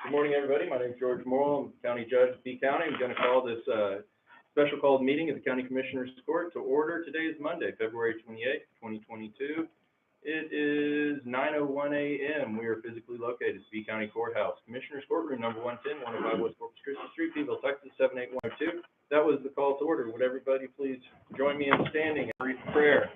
Good morning, everybody. My name is George Morrill. I'm County Judge of B County. I'm going to call this special called meeting of the County Commissioners Court to order. Today is Monday, February 28th, 2022. It is 9:01 a.m. We are physically located at B County Courthouse, Commissioners Courtroom number 110, 105 West Corpus Christi St, Beeville, Texas 78102. That was the call to order. Would everybody please join me in standing and brief prayer?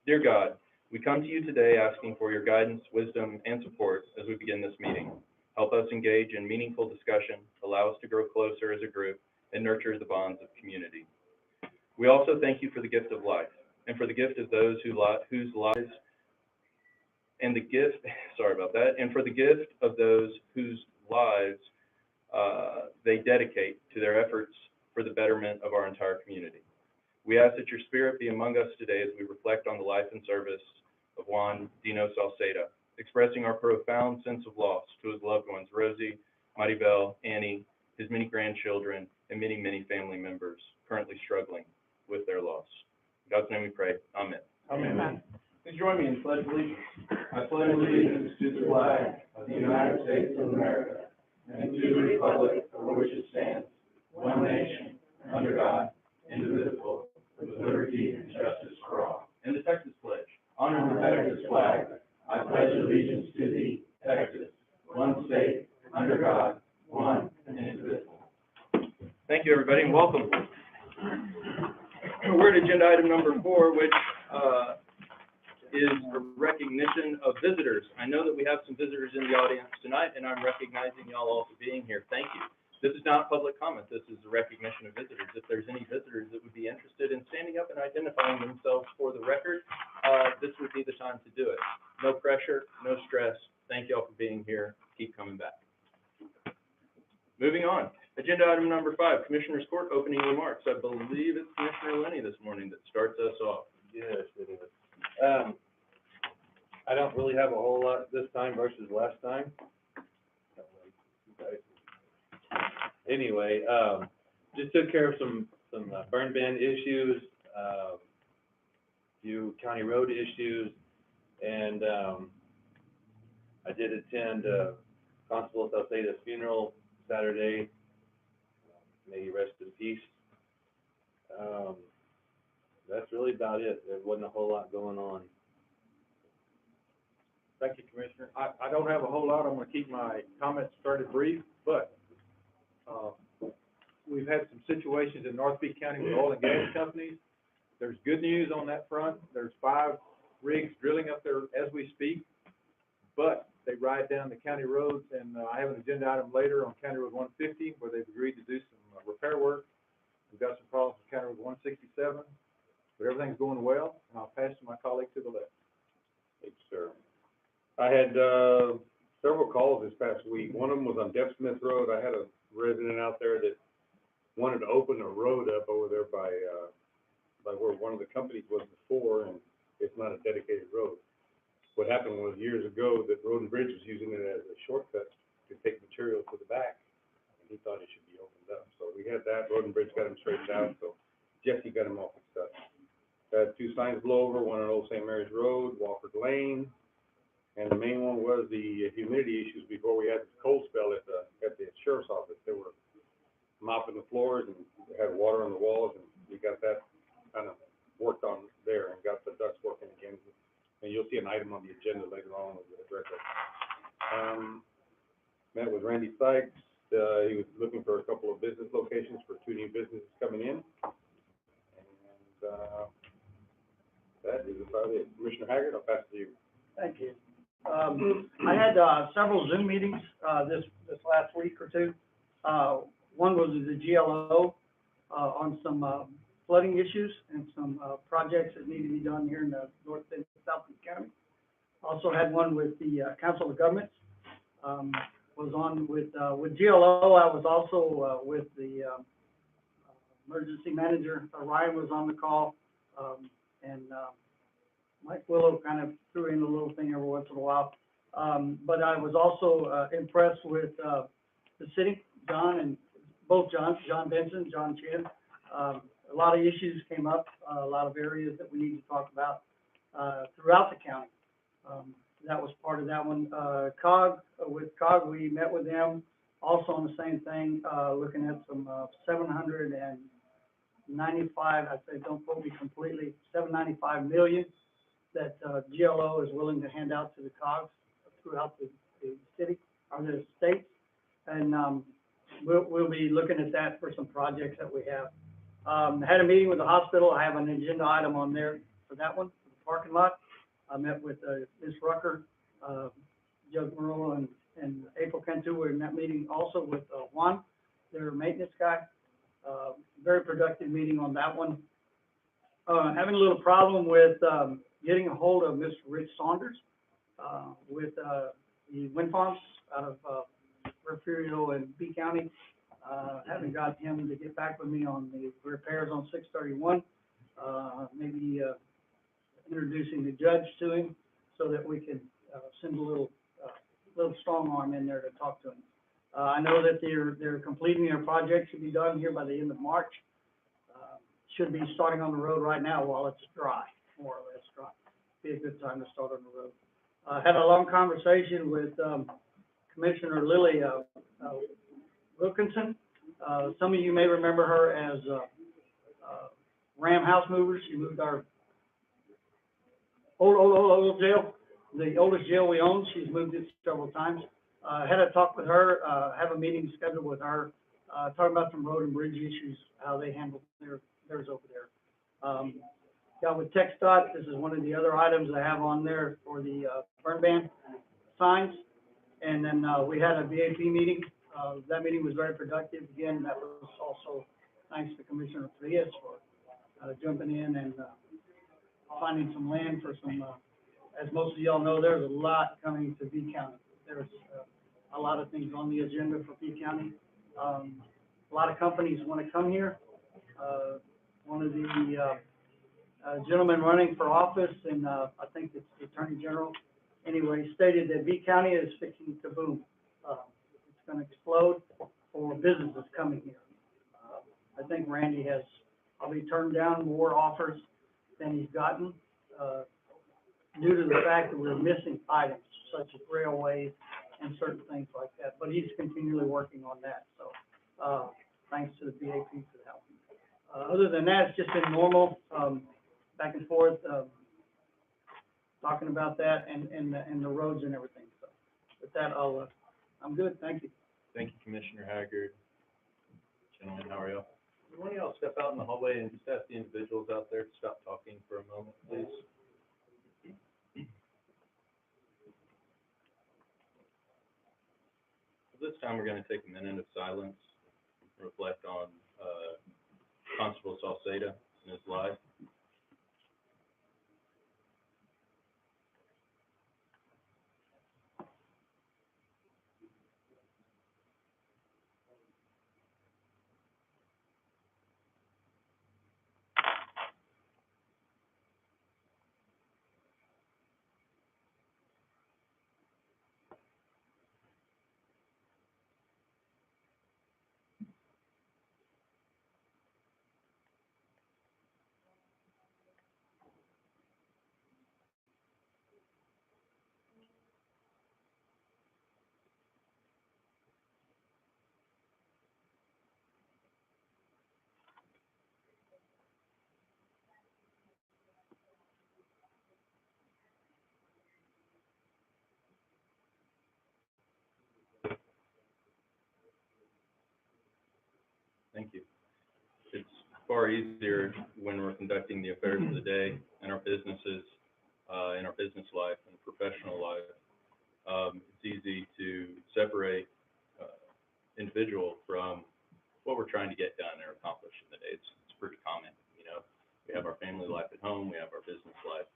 Dear God, we come to you today asking for your guidance, wisdom, and support as we begin this meeting. Help us engage in meaningful discussion, allow us to grow closer as a group, and nurture the bonds of community. We also thank you for the gift of life, and for the gift of those whose lives, and the gift, and for the gift of those whose lives they dedicate to their efforts for the betterment of our entire community. We ask that your spirit be among us today as we reflect on the life and service of Juan Dino Salceda, expressing our profound sense of loss to his loved ones, Rosie, Maribel, Annie, his many grandchildren, and many, many family members currently struggling with their loss. In God's name we pray. Amen. Amen. Please join me in pledge allegiance. I pledge allegiance to the flag of the United States of America and to the republic for which it stands, one nation, under God, indivisible, with liberty and justice for all. And the Texas pledge. Honor the Texas flag. I pledge allegiance to thee, Texas, one state, under God, one and indivisible. Thank you, everybody, and welcome. We're at agenda item number 4, which is a recognition of visitors. I know that we have some visitors in the audience tonight, and I'm recognizing y'all all for being here. Thank you. This is not public comment. This is a recognition of visitors. If there's any visitors that would be interested in standing up and identifying themselves for the record, this would be the time to do it. No pressure, no stress. Thank you all for being here. Keep coming back. Moving on. Agenda item number 5, Commissioners Court opening remarks. I believe it's Commissioner Lenny this morning that starts us off. Yes, it is. I don't really have a whole lot this time versus last time. Anyway, just took care of some burn ban issues, few county road issues, and I did attend Constable Salceda's funeral Saturday. May he rest in peace. That's really about it. There wasn't a whole lot going on. Thank you, Commissioner. I don't have a whole lot. I'm going to keep my comments fairly brief, but we've had some situations in North Peak County with oil and gas companies. There's good news on that front. There's 5 rigs drilling up there as we speak, but they ride down the county roads, and I have an agenda item later on County Road 150 where they've agreed to do some repair work. We've got some problems with County Road 167, but everything's going well, and I'll pass to my colleague to the left. Thanks, sir. I had several calls this past week. One of them was on Deaf Smith Road. I had a resident out there that wanted to open a road up over there by where one of the companies was before, and it's not a dedicated road. What happened was years ago that Road and Bridge was using it as a shortcut to take material to the back, and he thought it should be opened up. So we had that. Road and Bridge got him straightened out, so Jesse got him all fixed up. Had 2 signs blow over, one on Old St. Mary's Road, Walford Lane, and the main one was the humidity issues before we had this cold spell at the sheriff's office. They were mopping the floors and they had water on the walls, and we got that kind of worked on there and got the ducts working again. And you'll see an item on the agenda later on with the director. Met with Randy Sykes. He was looking for a couple of business locations for 2 new businesses coming in. And that is about it. Commissioner Haggard, I'll pass it to you. Thank you. I had several Zoom meetings this last week or 2. One was the GLO on some flooding issues and some projects that need to be done here in the North and South County. Also had one with the Council of Governments. Was on with GLO. I was also with the emergency manager. Ryan was on the call, and Mike Willow kind of threw in a little thing every once in a while. But I was also impressed with the city, John, and both Johns, John Benson, John Chin. A lot of issues came up, a lot of areas that we need to talk about throughout the county. that was part of that one. With COG, we met with them also on the same thing, looking at some, 795, I say, don't quote me completely, 795 million that, GLO is willing to hand out to the COGs throughout the city, or the state. And, we'll be looking at that for some projects that we have. Had a meeting with the hospital. I have an agenda item on there for that one, for the parking lot. I met with, Ms. Rucker, Judge Merle, and April Cantu were in that meeting also with, Juan, their maintenance guy. Very productive meeting on that one. Having a little problem with, getting a hold of Mr. Rich Saunders, with, the wind farms out of, Refugio and B County. Haven't got him to get back with me on the repairs on 631. Maybe, introducing the judge to him so that we can, send a little strong arm in there to talk to him. I know that they're completing their project, should be done here by the end of March. Should be starting on the road right now while it's dry, more or less dry. Be a good time to start on the road. Had a long conversation with, Commissioner Lily, Wilkinson. Some of you may remember her as, Ram House Movers. She moved our old jail, the oldest jail we own. She's moved it several times. Had a talk with her, have a meeting scheduled with her, talk about some road and bridge issues, how they handle theirs over there. Got with TxDOT. This is one of the other items I have on there for the, burn ban signs. And then, we had a VAP meeting. That meeting was very productive. Again, that was also thanks to Commissioner Frias for, jumping in and, finding some land for some, as most of y'all know, there's a lot coming to B County. There's, a lot of things on the agenda for B County. A lot of companies want to come here. One of the, gentlemen running for office, and, I think it's the Attorney General, anyway, stated that B County is fixing to boom. It's going to explode for businesses coming here. I think Randy has probably turned down more offers than he's gotten, due to the fact that we're missing items such as railways and certain things like that. But he's continually working on that. So, thanks to the BAP for that one. Other than that, it's just been normal, back and forth, talking about that and the roads and everything. So with that, I'm good. Thank you. Thank you, Commissioner Haggard. Gentlemen, how are you? Why don't y'all step out in the hallway and just ask the individuals out there to stop talking for a moment, please? This time, we're going to take a minute of silence, reflect on Constable Salceda and his life. Thank you. It's far easier when we're conducting the affairs of the day in our businesses, in our business life and professional life. It's easy to separate individual from what we're trying to get done or accomplish in the day. It's pretty common, you know. We have our family life at home, we have our business life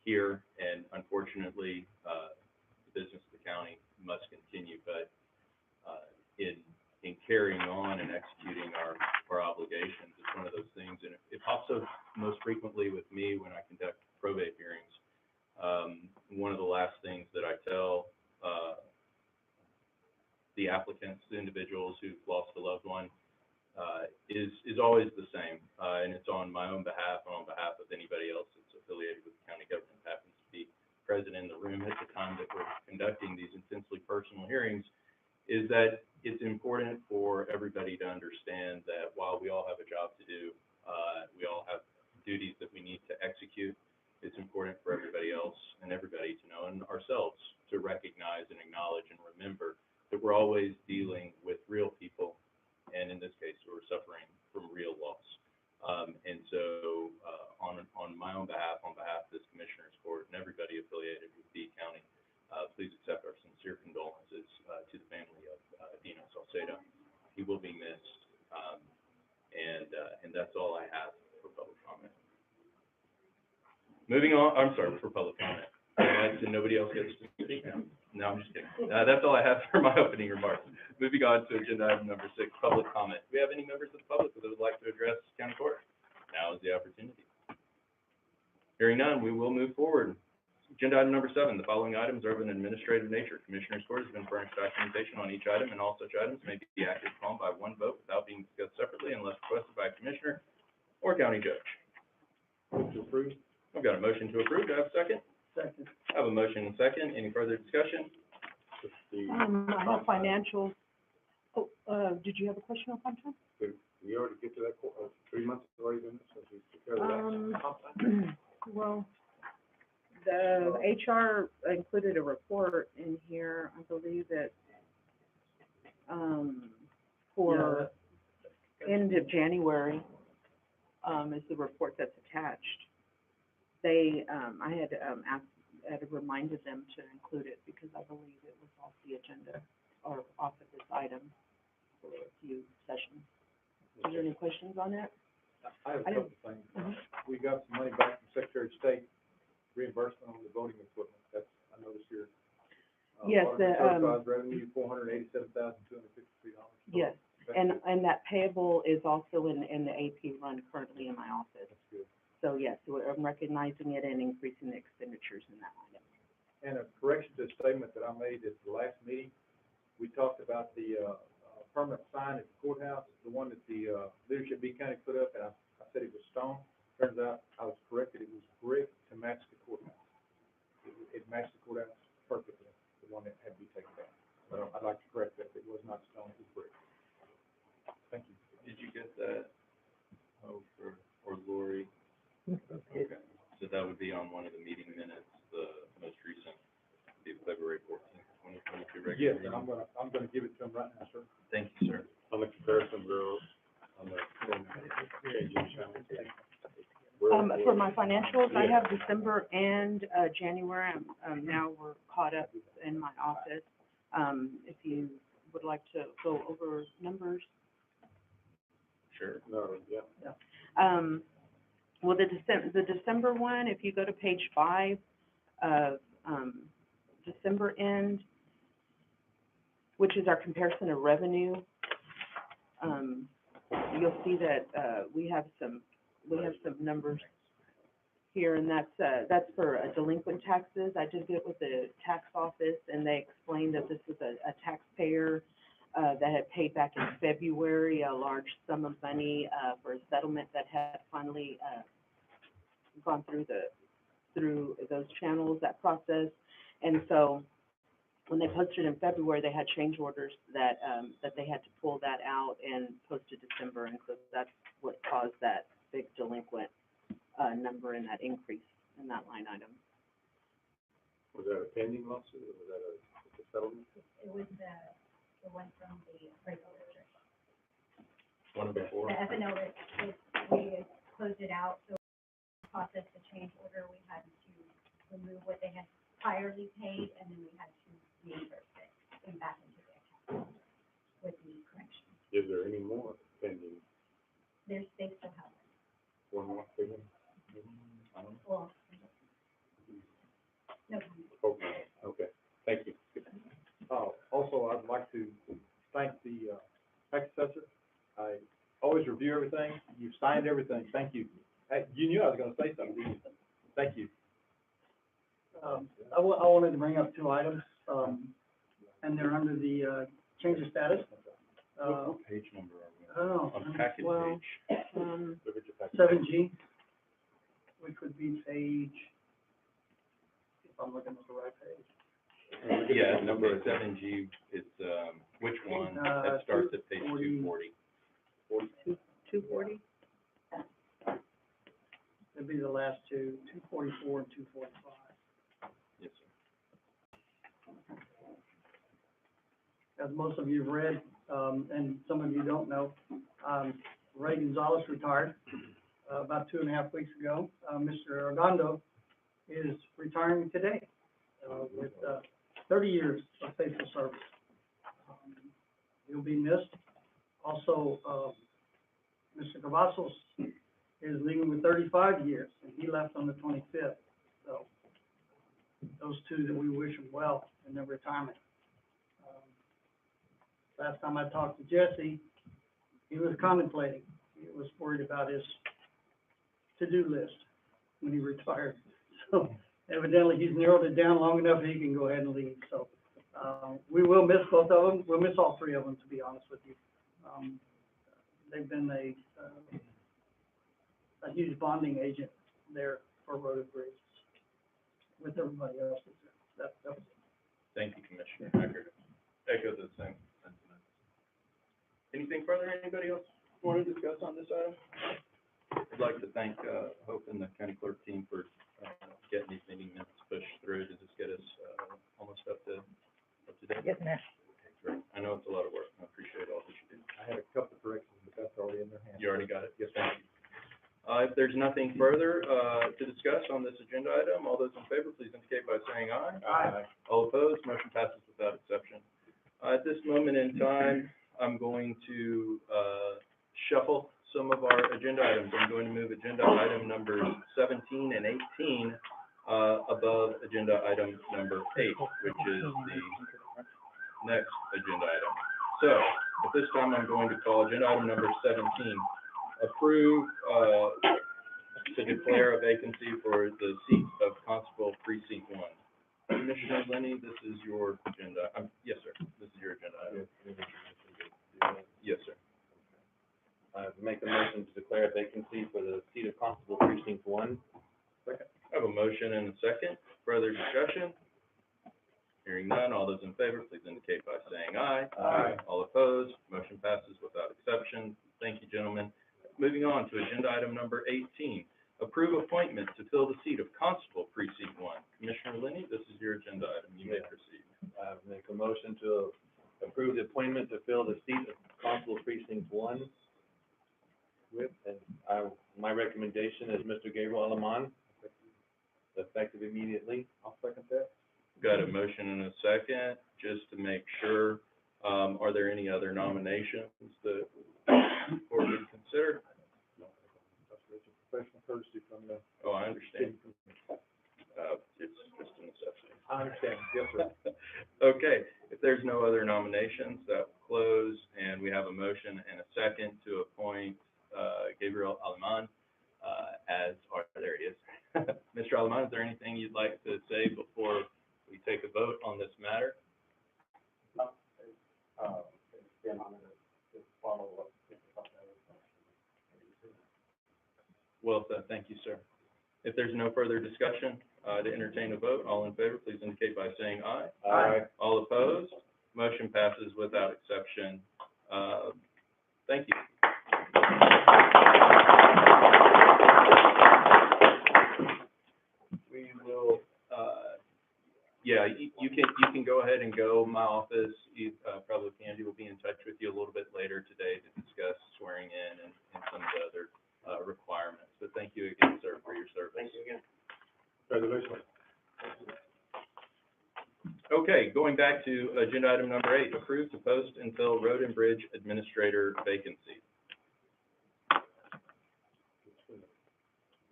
here, and unfortunately, the business of the county must continue. But in carrying on and executing our obligations, it's one of those things, and it pops up most frequently with me when I conduct probate hearings. One of the last things that I tell the applicants, the individuals who've lost a loved one, is always the same, and it's on my own behalf and on behalf of anybody else that's affiliated with the county government, happens to be present in the room at the time that we're conducting these intensely personal hearings, is that it's important for everybody to understand that while we all have a job to do, we all have duties that we need to execute. It's important for everybody else and everybody to know, and ourselves to recognize and acknowledge and remember that we're always dealing with real people, and in this case, we're suffering from real loss. And so, on my own behalf, on behalf of this Commissioner's Court and everybody affiliated with D County, please accept our sincere condolences to the family of Dino Salcedo. He will be missed, and that's all I have for public comment. Moving on, I'm sorry, for public comment. And nobody else gets to speak now. No, I'm just kidding. That's all I have for my opening remarks. Moving on to agenda item number 6, public comment. Do we have any members of the public that would like to address county court? Now is the opportunity. Hearing none, we will move forward. Agenda item number 7, the following items are of an administrative nature. Commissioner's Court has been furnished documentation on each item, and all such items may be acted upon by one vote without being discussed separately unless requested by a commissioner or county judge. Move to approve. I've got a motion to approve. Do I have a second? Second. I have a motion and a second. Any further discussion? I have financials. Oh, did you have a question on contract? Did we already get to that, 3 months has already been, so we took care of that? Well, the HR included a report in here, I believe that, for end of January, is the report that's attached. They, I had, reminded them to include it because I believe it was off the agenda or off of this item for a few sessions. Is there any questions on that? I have a couple of things. We got some money back from Secretary of State reimbursement on the voting equipment. That's, I noticed here. Yes, the, certified revenue, $487,253. Yes, and that payable is also in the AP run currently in my office. That's good. So yes, so I'm recognizing it and increasing the expenditures in that item. And a correction to a statement that I made at the last meeting, we talked about the, permanent sign at the courthouse, the one that the, leadership B County put up, and I said it was stone. Turns out I was corrected, it was brick to match the courthouse. It matched the courthouse perfectly, the one that had to be taken down. So I'd like to correct that, it was not stone, it was brick. Thank you. Did you get that? Oh, or Lori? Okay, so that would be on one of the meeting minutes, the most recent, the February 14th, 2022 regular Yes, meeting. and I'm gonna give it to him right now, sir. Thank you, sir. On the comparison bureau, on the, For my financials, I have December and, January, now we're caught up in my office. If you would like to go over numbers. Sure. no, yeah. Well, the December one, if you go to page 5 of, December end, which is our comparison of revenue, you'll see that, we have some numbers here, and that's for delinquent taxes. I did get with the tax office, and they explained that this is a taxpayer that had paid back in February a large sum of money for a settlement that had finally gone through those channels, that process. And so when they posted in February, they had change orders that they had to pull that out and post to December, and so that's what caused that big delinquent number and that increase in that line item. Was that a pending lawsuit, or was that a settlement? It was the one from the appraisal district. One before. The FNO, we closed it out, so process the change order, we had to remove what they had priorly paid, and then we had to reimburse it and back into the account with the correction. Is there any more pending? They still have it. One more pending? Well, no comment. Okay, thank you. Also, I'd like to thank the, tax assessor. I always review everything, you've signed everything, thank you. Hey, you knew I was gonna say something, didn't you? Thank you. I wanted to bring up 2 items, and they're under the change of status. What page number are we I don't know. on? On packet Well, page. Look at your package. 7G, which would be page if I'm looking at the right page. Yeah, number 7G, it's, which one? That starts at page 240. 240? It'd be the last two, 244 and 245. Yes, sir. As most of you have read, and some of you don't know, Ray Gonzalez retired about 2.5 weeks ago. Mr. Argando is retiring today with 30 years of faithful service. He'll be missed. Also, Mr. Cavazos is leaving with 35 years, and he left on the 25th. So those two that we wish him well in their retirement. Last time I talked to Jesse, he was contemplating. He was worried about his to-do list when he retired. So evidently he's narrowed it down long enough that he can go ahead and leave. So we will miss both of them. We'll miss all three of them, to be honest with you. They've been a huge bonding agent there for Road and Bridge with everybody else. That was it. Thank you, Commissioner. I heard it. Echo the same sentiments. Anything further anybody else want to discuss on this item? I'd like to thank Hope and the county clerk team for getting these meeting minutes pushed through to just get us almost up to date. Yes, ma'am. Okay, great. I know it's a lot of work. I appreciate all that you do. I had a couple of corrections, but that's already in their hands. You already got it? Yes, thank you. If there's nothing further to discuss on this agenda item, all those in favor, please indicate by saying aye. Aye. All opposed, motion passes without exception. At this moment in time, I'm going to shuffle some of our agenda items. I'm going to move agenda item numbers 17 and 18 above agenda item number 8, which is the next agenda item. So, at this time, I'm going to call agenda item number 17, approve to declare a vacancy for the seat of Constable Precinct 1. Commissioner Lenny, this is your agenda. Yes, sir. This is your agenda item. Yes, sir. Make a motion to declare a vacancy for the seat of Constable Precinct 1. Second. I have a motion and a second. Further discussion? Hearing none, all those in favor, please indicate by saying aye. Aye. All opposed, motion passes without exception. Thank you, gentlemen. Moving on to agenda item number 18, approve appointment to fill the seat of Constable Precinct 1. Commissioner Lenny, this is your agenda item. You may proceed. Make a motion to approve the appointment to fill the seat of Constable Precinct 1. My recommendation is Mr. Gabriel Alaman, effective immediately. I'll second that. Got a motion and a second, just to make sure. Are there any other nominations that the board would consider? It's a professional courtesy from the. Oh, I understand. It's just a necessity. I understand, yes, sir. Okay, if there's no other nominations, that will close, and we have a motion and a second to appoint Gabriel Alaman as there he is. Mr. Alaman, is there anything you'd like to say before we take a vote on this matter? It's been on to follow up. Well said, thank you, sir. If there's no further discussion, to entertain a vote, all in favor, please indicate by saying aye. Aye. All opposed, motion passes without exception. Thank you. We will, yeah, you can go ahead and go. My office, probably Candy, will be in touch with you a little bit later today to discuss swearing in and some of the other requirements. But thank you again, sir, for your service. Thank you again. Congratulations. Okay, going back to agenda item number 8, approve to post and fill road and bridge administrator vacancy.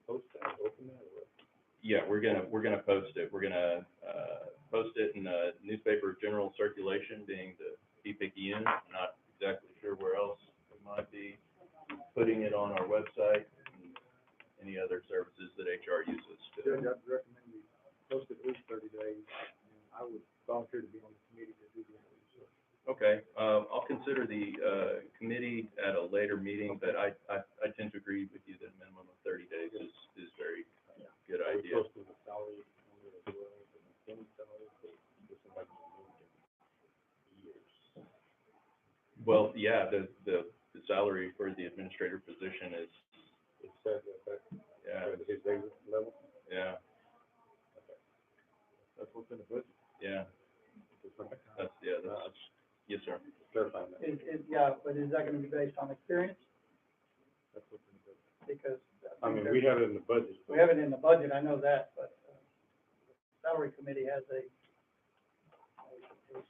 Post that, open that, or what? Yeah, we're gonna post it. We're gonna post it in the newspaper of general circulation, being the PPIC. Not exactly sure where else we might be putting it on our website and any other services that HR uses. Judge, I'd recommend we post it at least 30 days, and I would volunteer to be on the committee to do the interview. Okay, I'll consider the committee at a later meeting, but I tend to agree with you that a minimum of 30 days is very good idea. Close to the salary as well. Well, yeah, the salary for the administrator position is, It's set at that, yeah, at his basic level. yeah, That's what's in the budget. yeah, that's, yes, sir. Clarifying that. Yeah, but is that gonna be based on experience? That's what's in the budget. Because. I mean, we have it in the budget. We have it in the budget, I know that, but, the salary committee has a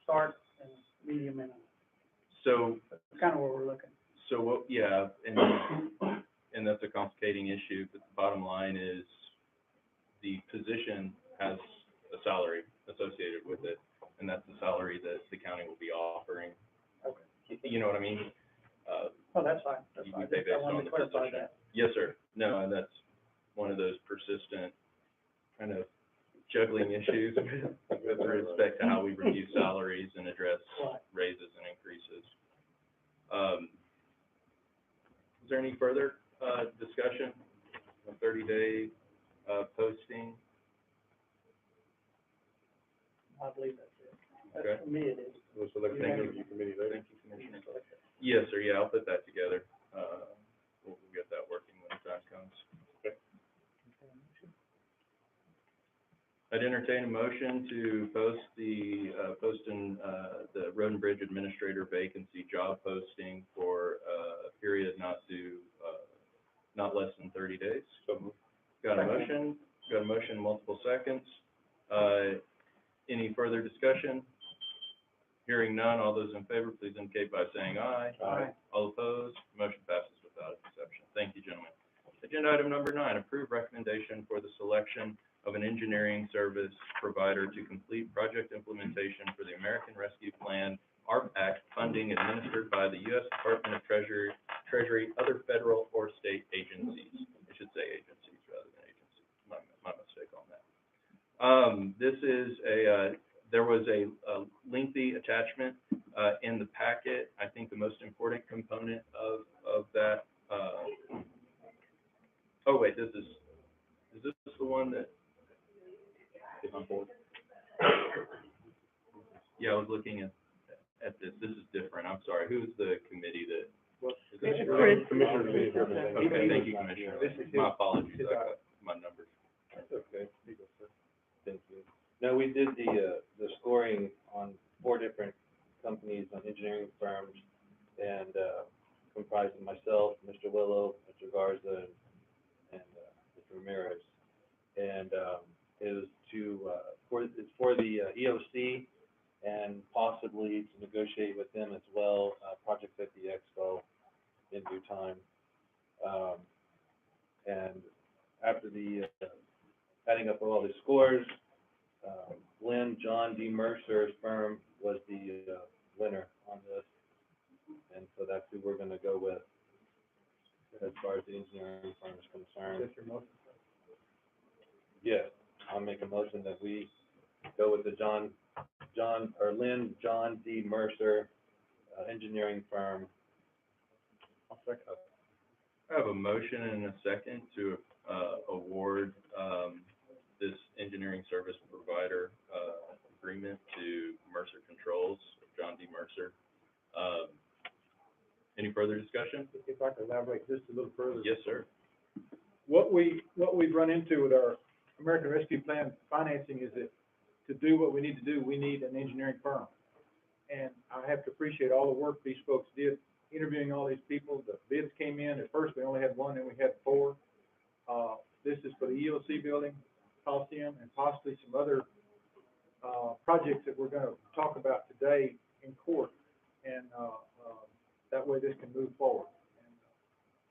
start and medium and So, that's kind of where we're looking. so what, yeah, and that's a complicating issue, but the bottom line is the position has a salary associated with it, and that's the salary that the county will be offering. Okay. You know what I mean? Oh, that's fine, that's You fine. pay I based wanted on to the clarify position. that. Yes, sir. No, and that's one of those persistent kind of juggling issues with respect to how we review salaries and address raises and increases. Is there any further, discussion on 30-day, posting? I believe that's it. Okay. That's, for me, it is. We'll select the interview committee later. Thank you, Commissioner. Yes, sir, yeah, I'll put that together. We'll get that working when the time comes. Okay. I'd entertain a motion to post the Road and Bridge Administrator vacancy job posting for a period not less than 30 days. So, Got a motion, multiple seconds. Any further discussion? Hearing none, all those in favor, please indicate by saying aye. Aye. All opposed, motion passes without exception. Thank you, gentlemen. Agenda item number 9, approve recommendation for the selection of an engineering service provider to complete project implementation for the American Rescue Plan, ARP Act funding administered by the U.S. Department of Treasury, other federal or state agencies. I should say agencies rather than agencies. My mistake on that. This is there was a lengthy attachment in the packet. I think the most important component of that, oh wait, is this the one that is on board? Yeah, I was looking at this. This is different. I'm sorry. Who's the committee that? Is this Chris. Commissioner Lee. Okay, thank you, Commissioner. My apologies. I got my numbers. That's okay. Thank you. No, we did the scoring on 4 different companies, on engineering firms, and comprised of myself, Mr. Willow, Mr. Garza, and Mr. Ramirez. And it was it's for the EOC, and possibly to negotiate with them as well, projects at the expo in due time. And after the adding up all the scores, Lynn John D. Mercer's firm was the winner on this, and so that's who we're going to go with as far as the engineering firm is concerned. Is that your motion? Yes, I'll make a motion that we go with the Lynn John D. Mercer engineering firm. I'll second. I have a motion and a second to award this engineering service provider agreement to Mercer Controls, John D. Mercer. Any further discussion? If I could elaborate just a little further. Yes, sir. What we've run into with our American Rescue Plan financing is that to do what we need to do, we need an engineering firm. And I have to appreciate all the work these folks did, interviewing all these people. The bids came in, at first we only had 1, then we had 4. This is for the EOC building, Coliseum, and possibly some other projects that we're going to talk about today in court. And that way this can move forward. And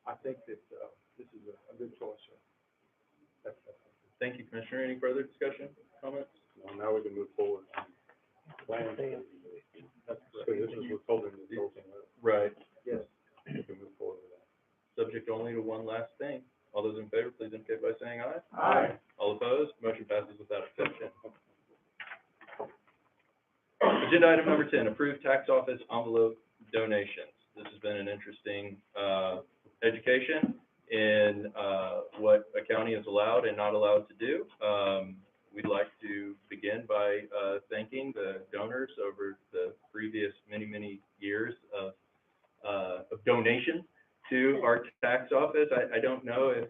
I think that this is a good choice, sir. That's Thank you, Commissioner. Any further discussion, comments? Well, now we can move forward. Plan. That's So this is withholding the whole thing. Right. yes. We can move forward with that. Subject only to one last thing. All those in favor, please indicate by saying aye. Aye. All opposed, motion passes without exception. Agenda item number 10, approved tax office envelope donations. This has been an interesting education in what a county is allowed and not allowed to do. We'd like to begin by thanking the donors over the previous many years of donations to our tax office. I don't know if,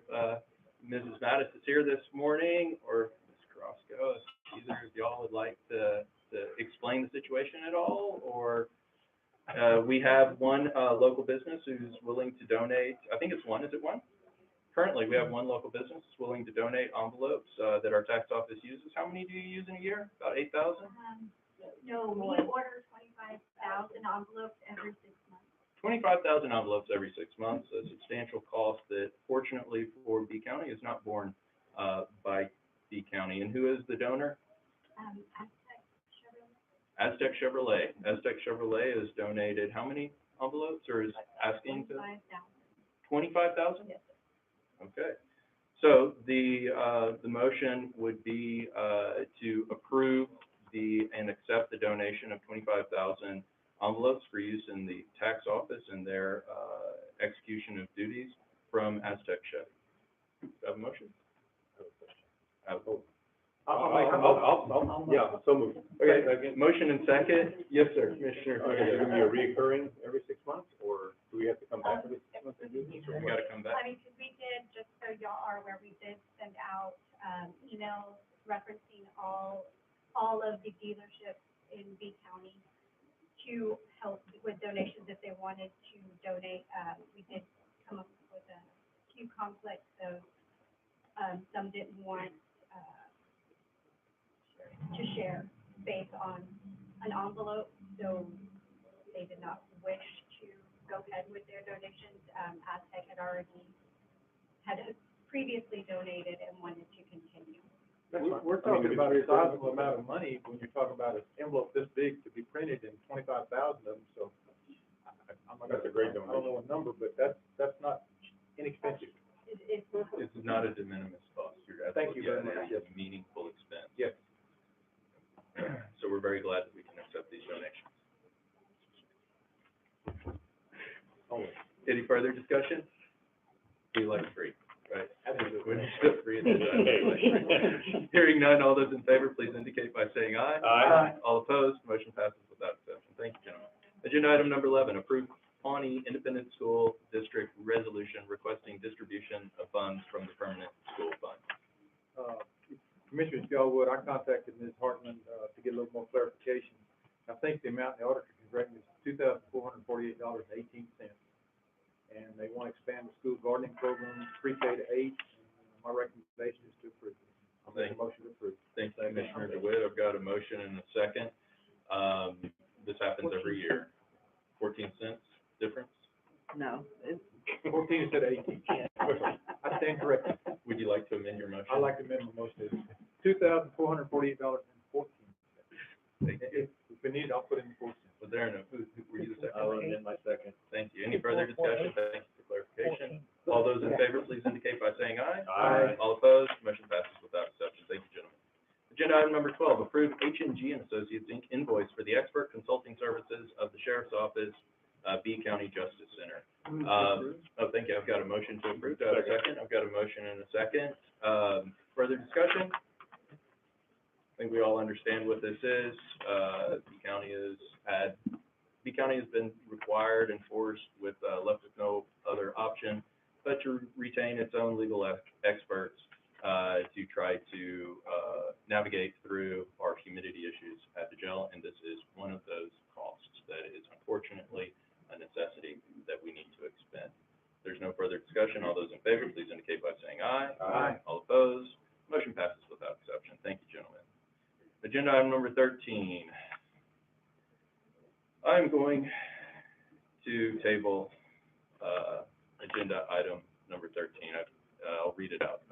Mrs. Mattis is here this morning, or Ms. Carrasco, if either of y'all would like to explain the situation at all, or, we have one, local business who's willing to donate, I think it's one, is it one? Currently, we have one local business willing to donate envelopes, that our tax office uses. How many do you use in a year? About 8,000? No, we order 25,000 envelopes every 6 months. 25,000 envelopes every 6 months, a substantial cost that fortunately for B County is not borne, by B County. And who is the donor? Aztec Chevrolet. Aztec Chevrolet has donated how many envelopes, or is asking to? 25,000? Yes. Okay. So the motion would be, to approve and accept the donation of 25,000 envelopes for use in the tax office and their, execution of duties from Aztec Chevy. Do I have a motion? Yeah, so moved. Okay, motion and second. Yes, sir, Commissioner. Okay, is it gonna be a reoccurring every 6 months, or do we have to come back every 6 months and do this? We gotta come back. I mean, because we did, just so y'all are aware, we did send out, emails referencing all of the dealerships in B County to help with donations if they wanted to donate. We did come up with a few conflicts, so, some didn't want, to share based on an envelope, so they did not wish to go ahead with their donations. Aztec had previously donated and wanted to continue. We're talking about a sizable amount of money when you're talking about an envelope this big to be printed in 25,000 of them, so. That's a great I don't know a number, but that's not inexpensive. It's not a de minimis cost. You're Thank you very absolutely much. right. It's a meaningful expense. Yes. So we're very glad that we can accept these donations. Any further discussion? We like free, right? We're just free at this time. Hearing none, all those in favor, please indicate by saying aye. Aye. All opposed, motion passes without exception. Thank you, gentlemen. Agenda item number 11, approve Pawnee Independent School District resolution requesting distribution of funds from the permanent school fund. Commissioner Scalwood, I contacted Ms. Hartman, to get a little more clarification. I think the amount the auditor can correct me is $2,448.18. And they want to expand the school gardening program, pre-K to 8. My recommendation is to approve. I'll make a motion to approve. Thank you, Commissioner DeWitt. I've got a motion and a second. This happens every year. 14 cents difference? No, it's, 14 instead of 18. I stand corrected. Would you like to amend your motion? I'd like to amend my motion to $2,448.14. If we need it, I'll put in the 4 cents. Was there who were you the second? I'll amend my second. Thank you. Any further discussion? Thank you for clarification. All those in favor, please indicate by saying aye. Aye. All opposed, motion passes without exception. Thank you, gentlemen. Agenda item number 12, approve H&G and Associates, Inc. invoice for the expert consulting services of the Sheriff's Office, B County Justice Center. Thank you. I've got a motion to approve. Do I have a second? I've got a motion and a second. Further discussion? I think we all understand what this is. B County has been required and forced with, left with no other option but to retain its own legal experts, to try to, navigate through our humidity issues at the jail. And this is one of those costs that is unfortunately a necessity that we need to expend. There's no further discussion. All those in favor, please indicate by saying aye. Aye. All opposed, motion passes without exception. Thank you, gentlemen. Agenda item number 13. I'm going to table, agenda item number 13. I'll read it out.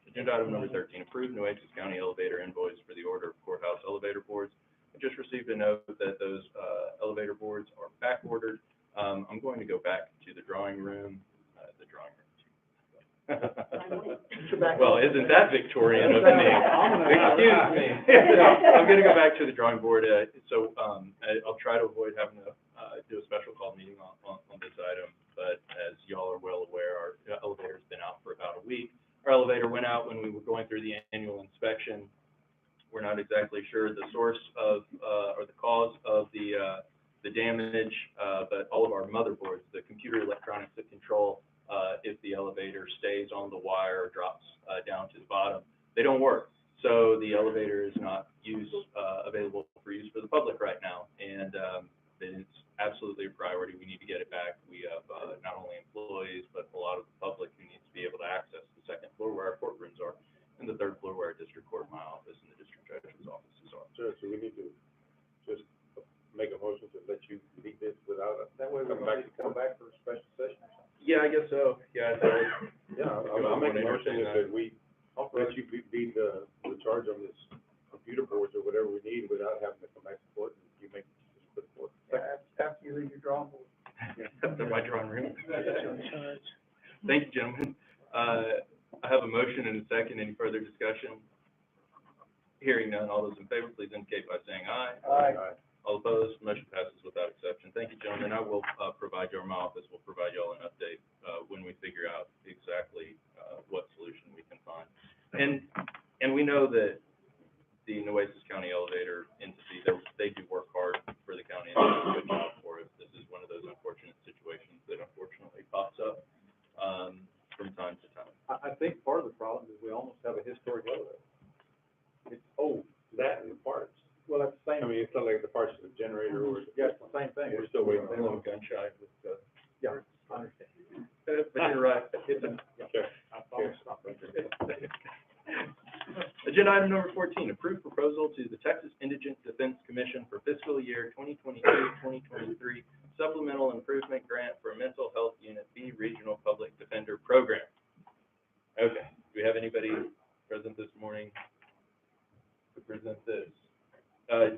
Agenda item number 13, approve Nueces County elevator invoice for the order of courthouse elevator boards. I just received a note that those, elevator boards are back ordered. I'm going to go back to the drawing room. Well, isn't that Victorian of me? Excuse me. I'm gonna go back to the drawing board. I'll try to avoid having to, do a special call meeting on this item. But as y'all are well aware, our elevator's been out for about a week. Our elevator went out when we were going through the annual inspection. We're not exactly sure the source of, or the cause of the the damage, but all of our motherboards, the computer electronics that control if the elevator stays on the wire or drops down to the bottom, they don't work. So the elevator is not available for use for the public right now, and it's absolutely a priority. We need to get it back. We have not only employees, but a lot of the public who needs to be able to access the second floor where our courtrooms are, and the third floor where our district court, my office, and the district judge's offices are. Sure, so we need to just make a motion to let you leave this without us. That way we don't need to come back for a special session or something. Yeah, I guess so. Yeah, so Yeah, I'll make a motion that we let you be the charge on this computer boards or whatever we need without having to come back to court, and you make, just put forth. After you leave your drawing board. that's my drawing room. Thank you, gentlemen. I have a motion and a second. Any further discussion? Hearing none, all those in favor, please indicate by saying aye. Aye. All opposed, motion passes without exception. Thank you, gentlemen. I will provide you, or my office will provide you all an update when we figure out exactly what solution we can find. And we know that the Nueces County Elevator entity, they do work hard for the county and they do a good job for us. This is one of those unfortunate situations that unfortunately pops up from time to time. I think part of the problem is we almost have a historic elevator. It's old. That and the parts. Well, that's the same. I mean, it's not like the parts of the generator or. Yeah, it's the same thing. We're still waiting. A little gun shy with, Yeah, I understand. but you're right. It's a, yeah, Okay. I thought it was something. Agenda item number 14, approve proposal to the Texas Indigent Defense Commission for fiscal year 2022-2023 supplemental improvement grant for a mental health unit B regional public defender program. Okay, do we have anybody present this morning to present this?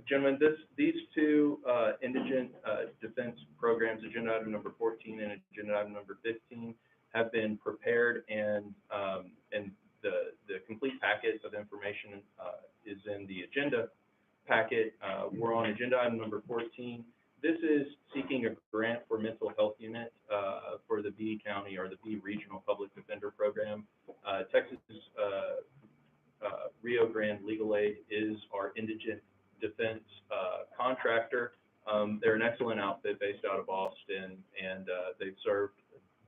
Gentlemen, these two indigent defense programs, agenda item number 14 and agenda item number 15, have been prepared, and the complete packet of information is in the agenda packet. We're on agenda item number 14. This is seeking a grant for mental health unit for the B County or the B Regional Public Defender Program. Texas Rio Grande Legal Aid is our indigent defense contractor. They're an excellent outfit based out of Austin, and they've served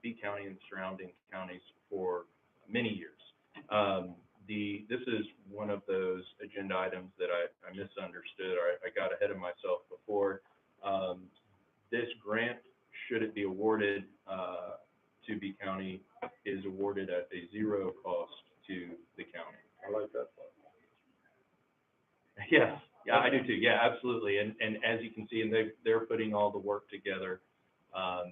B County and surrounding counties for many years. This is one of those agenda items that I misunderstood, or I got ahead of myself before. This grant, should it be awarded to B County, is awarded at a zero cost to the county. I like that part. Yes, yeah, I do too. Yeah, absolutely. And as you can see, and they're putting all the work together.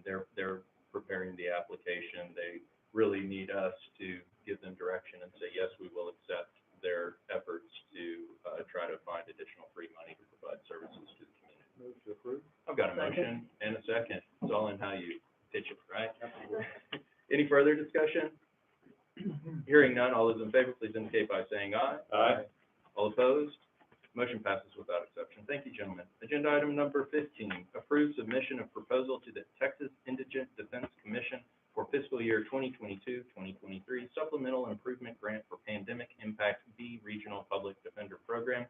They're preparing the application. They really need us to give them direction and say, yes, we will accept their efforts to try to find additional free money to provide services to the community. Move to approve. I've got a motion and a second. It's all in how you pitch it, right? Any further discussion? Hearing none, all those in favor, please indicate by saying aye. Aye. All opposed? Motion passes without exception. Thank you, gentlemen. Agenda item number 15, approve submission of proposal to the Texas Indigent Defense Commission for fiscal year 2022-2023 supplemental improvement grant for pandemic impact B Regional Public Defender Program.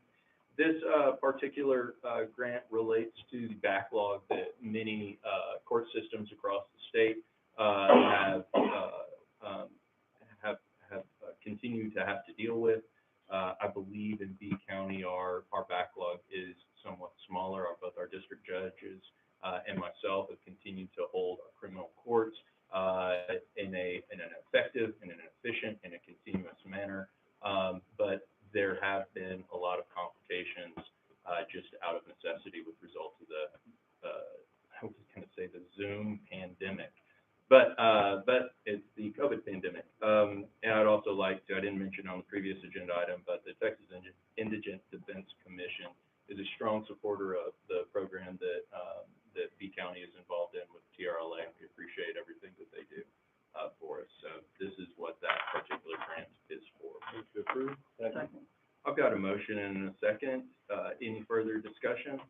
This particular grant relates to the backlog that many court systems across the state have continued to have to deal with. I believe in B County, our backlog is somewhat smaller. Both our district judges and myself have continued to hold our criminal courts in an effective, in an efficient, and a continuous manner. But there have been a lot of complications just out of necessity with result to the, I was going to say the Zoom pandemic. But it's the COVID pandemic. And I'd also like to, I didn't mention on the previous agenda item, but the Texas Indigent Defense Commission is a strong supporter of the program that B County is involved in with TRLA, and we appreciate everything that they do for us. So this is what that particular grant is for. Move to approve. Second. I've got a motion and a second. Any further discussion?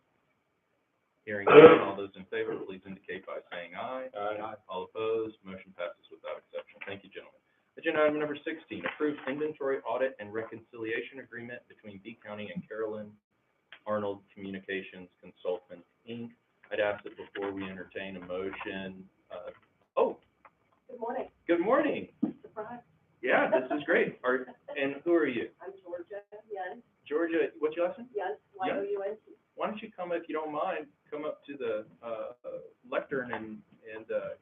Hearing none, all those in favor, please indicate by saying aye. Aye. All opposed, motion passes without exception. Thank you, gentlemen. Agenda item number 16, approve inventory audit and reconciliation agreement between B County and Carolyn Arnold Communications Consultants, Inc. I'd ask entertain a motion. Oh, Good morning. good morning. Surprise. Yeah, this is great. And who are you? I'm Georgia Young. Georgia, what's your last name? Young, Y-O-U-N-T. Why don't you come, if you don't mind, come up to the, lectern and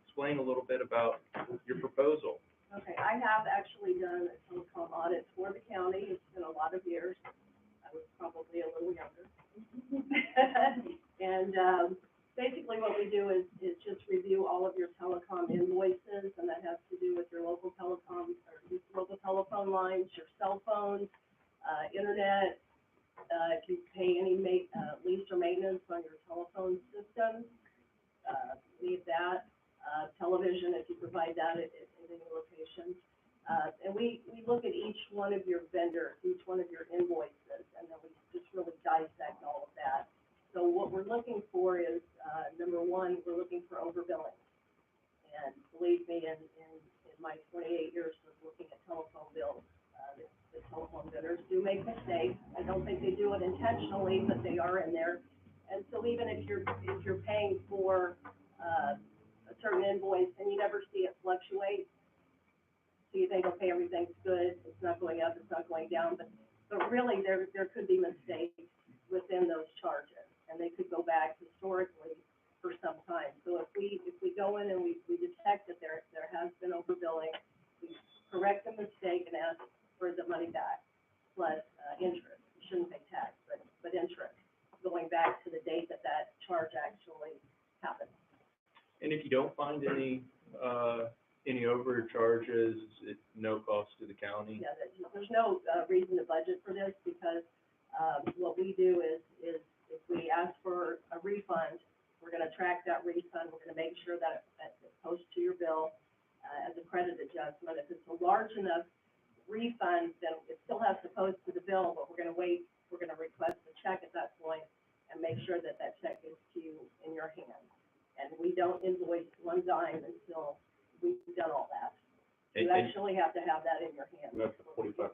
explain a little bit about your proposal. Okay, I have actually done a telecom audit for the county. It's been a lot of years. I was probably a little younger. And, basically what we do is just review all of your telecom invoices, and that has to do with your local telecom, or your local telephone lines, your cell phones, internet, if you pay any lease or maintenance on your telephone system, leave that, television, if you provide that at any location. And we look at each one of your vendors, each one of your invoices, and then we just really dissect all of that. So what we're looking for is, number one, we're looking for overbilling. And believe me, in my 28 years of looking at telephone bills, the telephone vendors do make mistakes. I don't think they do it intentionally, but they are in there. And so even if you're paying for, a certain invoice and you never see it fluctuate, so you think, okay, everything's good, it's not going up, it's not going down, but really there could be mistakes within those charges, and they could go back historically for some time. So if we go in and we detect that there has been overbilling, we correct the mistake and ask for the money back, plus interest. You shouldn't pay tax, but interest, going back to the date that charge actually happened. And if you don't find any overcharges, it's no cost to the county? Yeah, there's no reason to budget for this, because what we do is if we ask for a refund, we're gonna track that refund, we're gonna make sure that it posts to your bill as a credit adjustment. If it's a large enough refund, then it still has to post to the bill, but we're gonna request a check at that point and make sure that check is to you in your hand. And we don't invoice one dime until we've done all that. You actually have to have that in your hand. And that's the 45%.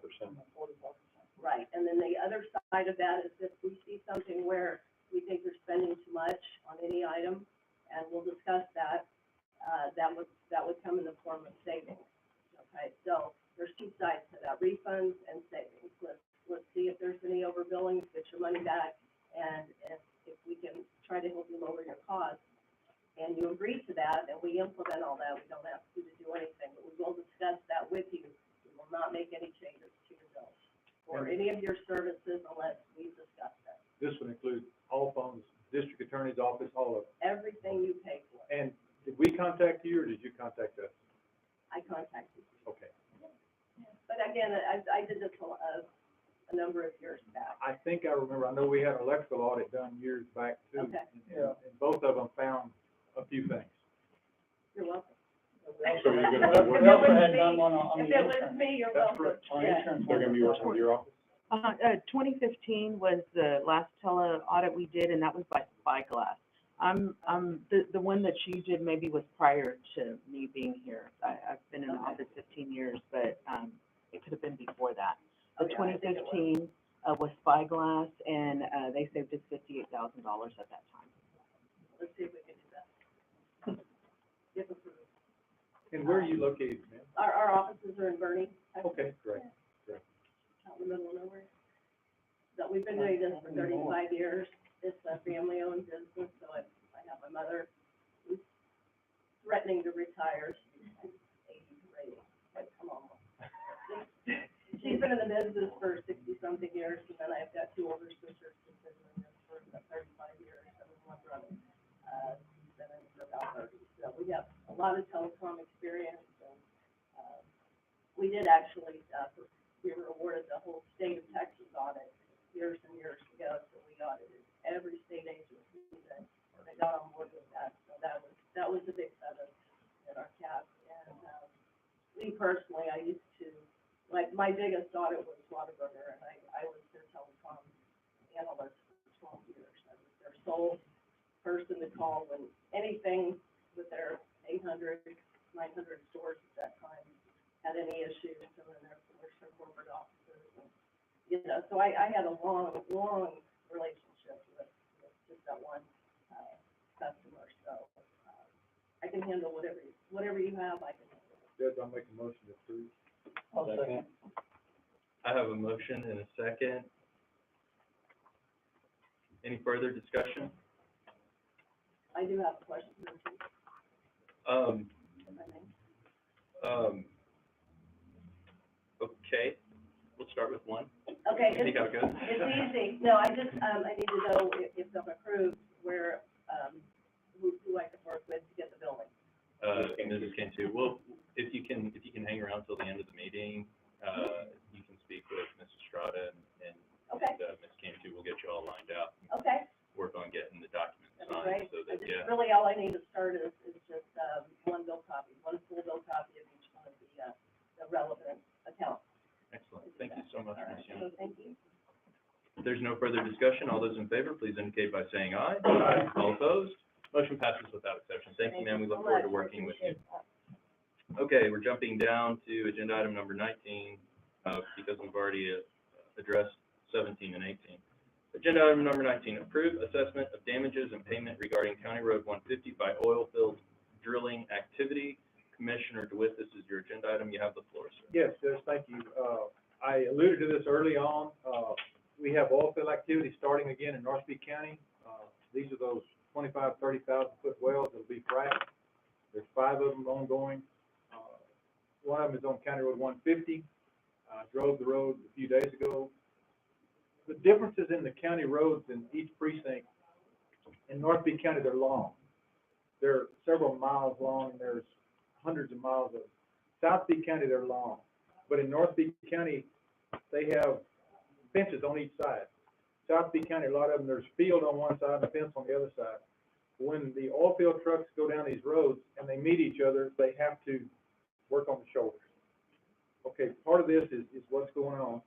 Right, and then the other side of that is if we see something where we think they're spending too much on any item, and we'll discuss that, that would come in the form of savings. Okay, so there's two sides to that, refunds and savings. Let's see if there's any overbilling, get your money back, and if we can try to help you lower your costs, and you agree to that, and we implement all that, we don't ask you to do anything, but we will discuss that with you. We will not make any changes to your bills or any of your services unless we discuss that. This would include all phones, district attorney's office, all of it. Everything you pay for, And did we contact you, or did you contact us? I contact you. Okay. But again, I did this a number of years back. I think I remember, I know we had an electrical audit done years back too. Okay. And both of them found a few things. You're welcome. So you're gonna be If working, it also was had me- done one on If the it was insurance. me, you're That's welcome. On Yeah. insurance. they're gonna be working with your office? 2015 was the last tele audit we did, and that was by Spyglass. The one that you did maybe was prior to me being here. I've been in the office 15 years, but, it could have been before that. The Oh, yeah, I think it was. 2015, was Spyglass, and, they saved us $58,000 at that time. Let's see if we can do that. If approved. And where are you located, ma'am? Our offices are in Bernie, Texas, Okay, great. out in the middle of nowhere. So we've been doing this for 35 years. It's a family-owned business, so I have my mother who's threatening to retire. She's 83, but come on. She's been in the business for 60-something years, and then I've got two older sisters who've been in this for 35 years, and one brother, who's been in it for about 30. So we have a lot of telecom experience, and, we did actually, we were awarded the whole state of Texas audit years and years ago, so we audited every state agency that got on board with that. So that was a big feather in our cap. And, me personally, I used to, like, my biggest audit was Whataburger, and I was their telecom analyst for 12 years. I was their sole person to call when anything with their 800, 900 stores at that time had any issues, and then their corporate offices. And, you know, so I had a long relationship with just that one customer. So you have, I can. Judge, I'll make a motion to approve. I'll second. I have a motion and a second. Any further discussion? I do have a question or two, if I may. Okay, we'll start with one. Okay, You think I'm good? it's easy. No, I just, I need to know if I'm approved, where, who I can work with to get the building. Mrs. Cantu, well, if you can hang around till the end of the meeting, you can speak with Mrs. Strada and Okay, Ms. Cantu will get you all lined out. okay, Work on getting the documents that'd be signed, great. so I that, just, yeah. really, all I need to start is just, one bill copy, one full bill copy of each one of the relevant accounts. Excellent, thank you so much, All right, Ms. Young. so thank you. If there's no further discussion, all those in favor, please indicate by saying aye. Aye. All opposed? Motion passes without exception. Thank you, ma'am, we look so forward to much. I working with you. appreciate that. Okay, we're jumping down to agenda item number 19, because we've already addressed 17 and 18. Agenda item number 19, approve assessment of damages and payment regarding County Road 150 by Oilfield drilling activity. Commissioner DeWitt, this is your agenda item. You have the floor, sir. Yes, Judge, thank you. I alluded to this early on. We have oilfield activity starting again in North Peak County. These are those 25, 30,000 foot wells that'll be fracked. There's 5 of them ongoing. One of them is on County Road 150. I drove the road a few days ago. The differences in the county roads in each precinct, in North Peak County, they're long. They're several miles long, and there's hundreds of miles of, South Peak County, they're long. But in North Peak County, they have fences on each side. South Peak County, a lot of them, there's field on one side and a fence on the other side. When the oil field trucks go down these roads and they meet each other, they have to work on the shoulders. Okay, part of this is what's going on.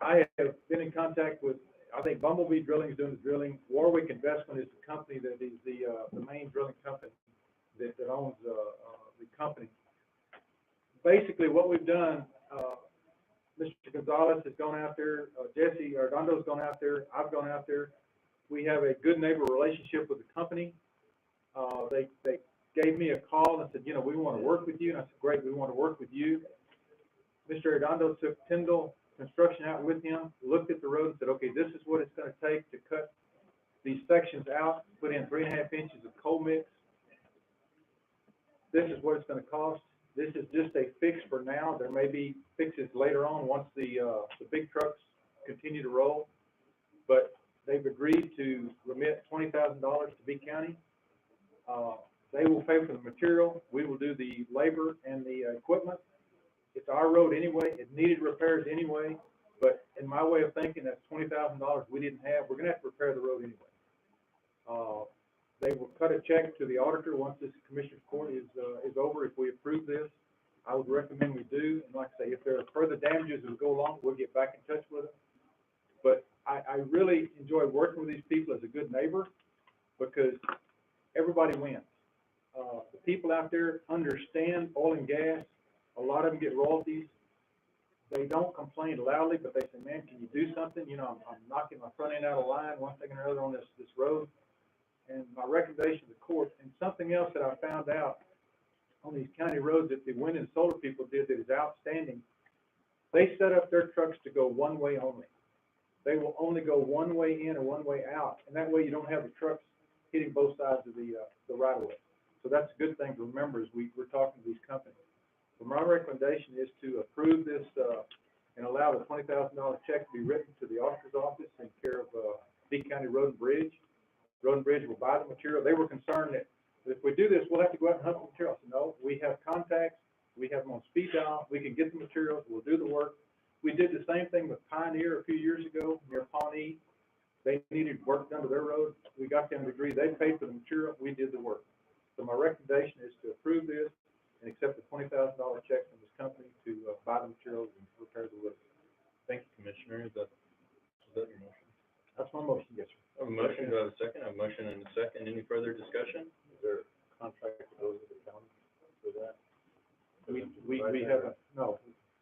I have been in contact with, I think Bumblebee Drilling is doing the drilling. Warwick Investment is the company that is the main drilling company that owns the company. Basically, what we've done, Mr. Gonzalez has gone out there, Jesse Ardondo's gone out there, I've gone out there. We have a good neighbor relationship with the company. They gave me a call and said, you know, we want to work with you. And I said, great, we want to work with you. Mr. Ardondo took Tyndall Construction out with him, looked at the road and said, okay, this is what it's going to take to cut these sections out, put in 3.5 inches of coal mix. This is what it's going to cost. This is just a fix for now. There may be fixes later on once the big trucks continue to roll. But they've agreed to remit $20,000 to B County. They will pay for the material. We will do the labor and the equipment. It's our road anyway. It needed repairs anyway. But in my way of thinking, that's $20,000 we didn't have. We're going to have to repair the road anyway. They will cut a check to the auditor once this commissioner's court is over. If we approve this, I would recommend we do. And like I say, if there are further damages as we go along, we'll get back in touch with them. But I really enjoy working with these people as a good neighbor because everybody wins. The people out there understand oil and gas. A lot of them get royalties. They don't complain loudly, but they say, man, can you do something? You know, I'm knocking my front end out of line, one thing or another on this road. And my recommendation to the court, and something else that I found out on these county roads that the wind and solar people did that is outstanding, they set up their trucks to go one way only. They will only go one way in or one way out, and that way you don't have the trucks hitting both sides of the right of way. So that's a good thing to remember as we're talking to these companies. So my recommendation is to approve this and allow the $20,000 check to be written to the auditor's office in care of B County Road and Bridge. Road and Bridge will buy the material. They were concerned that if we do this, we'll have to go out and hunt the material. So no, we have contacts, we have them on speed dial, we can get the materials, we'll do the work. We did the same thing with Pioneer a few years ago near Pawnee. They needed work done to their road. We got them to agree. They paid for the material, we did the work. So my recommendation is to approve this and accept the $20,000 check from this company to buy the materials and repair the road. Thank you, Commissioner. Is that your motion? That's my motion, yes, sir. I have a motion, do I have a second? I have a motion and a second. Any further discussion? Is there a contract that goes with the county for that? We have a, no,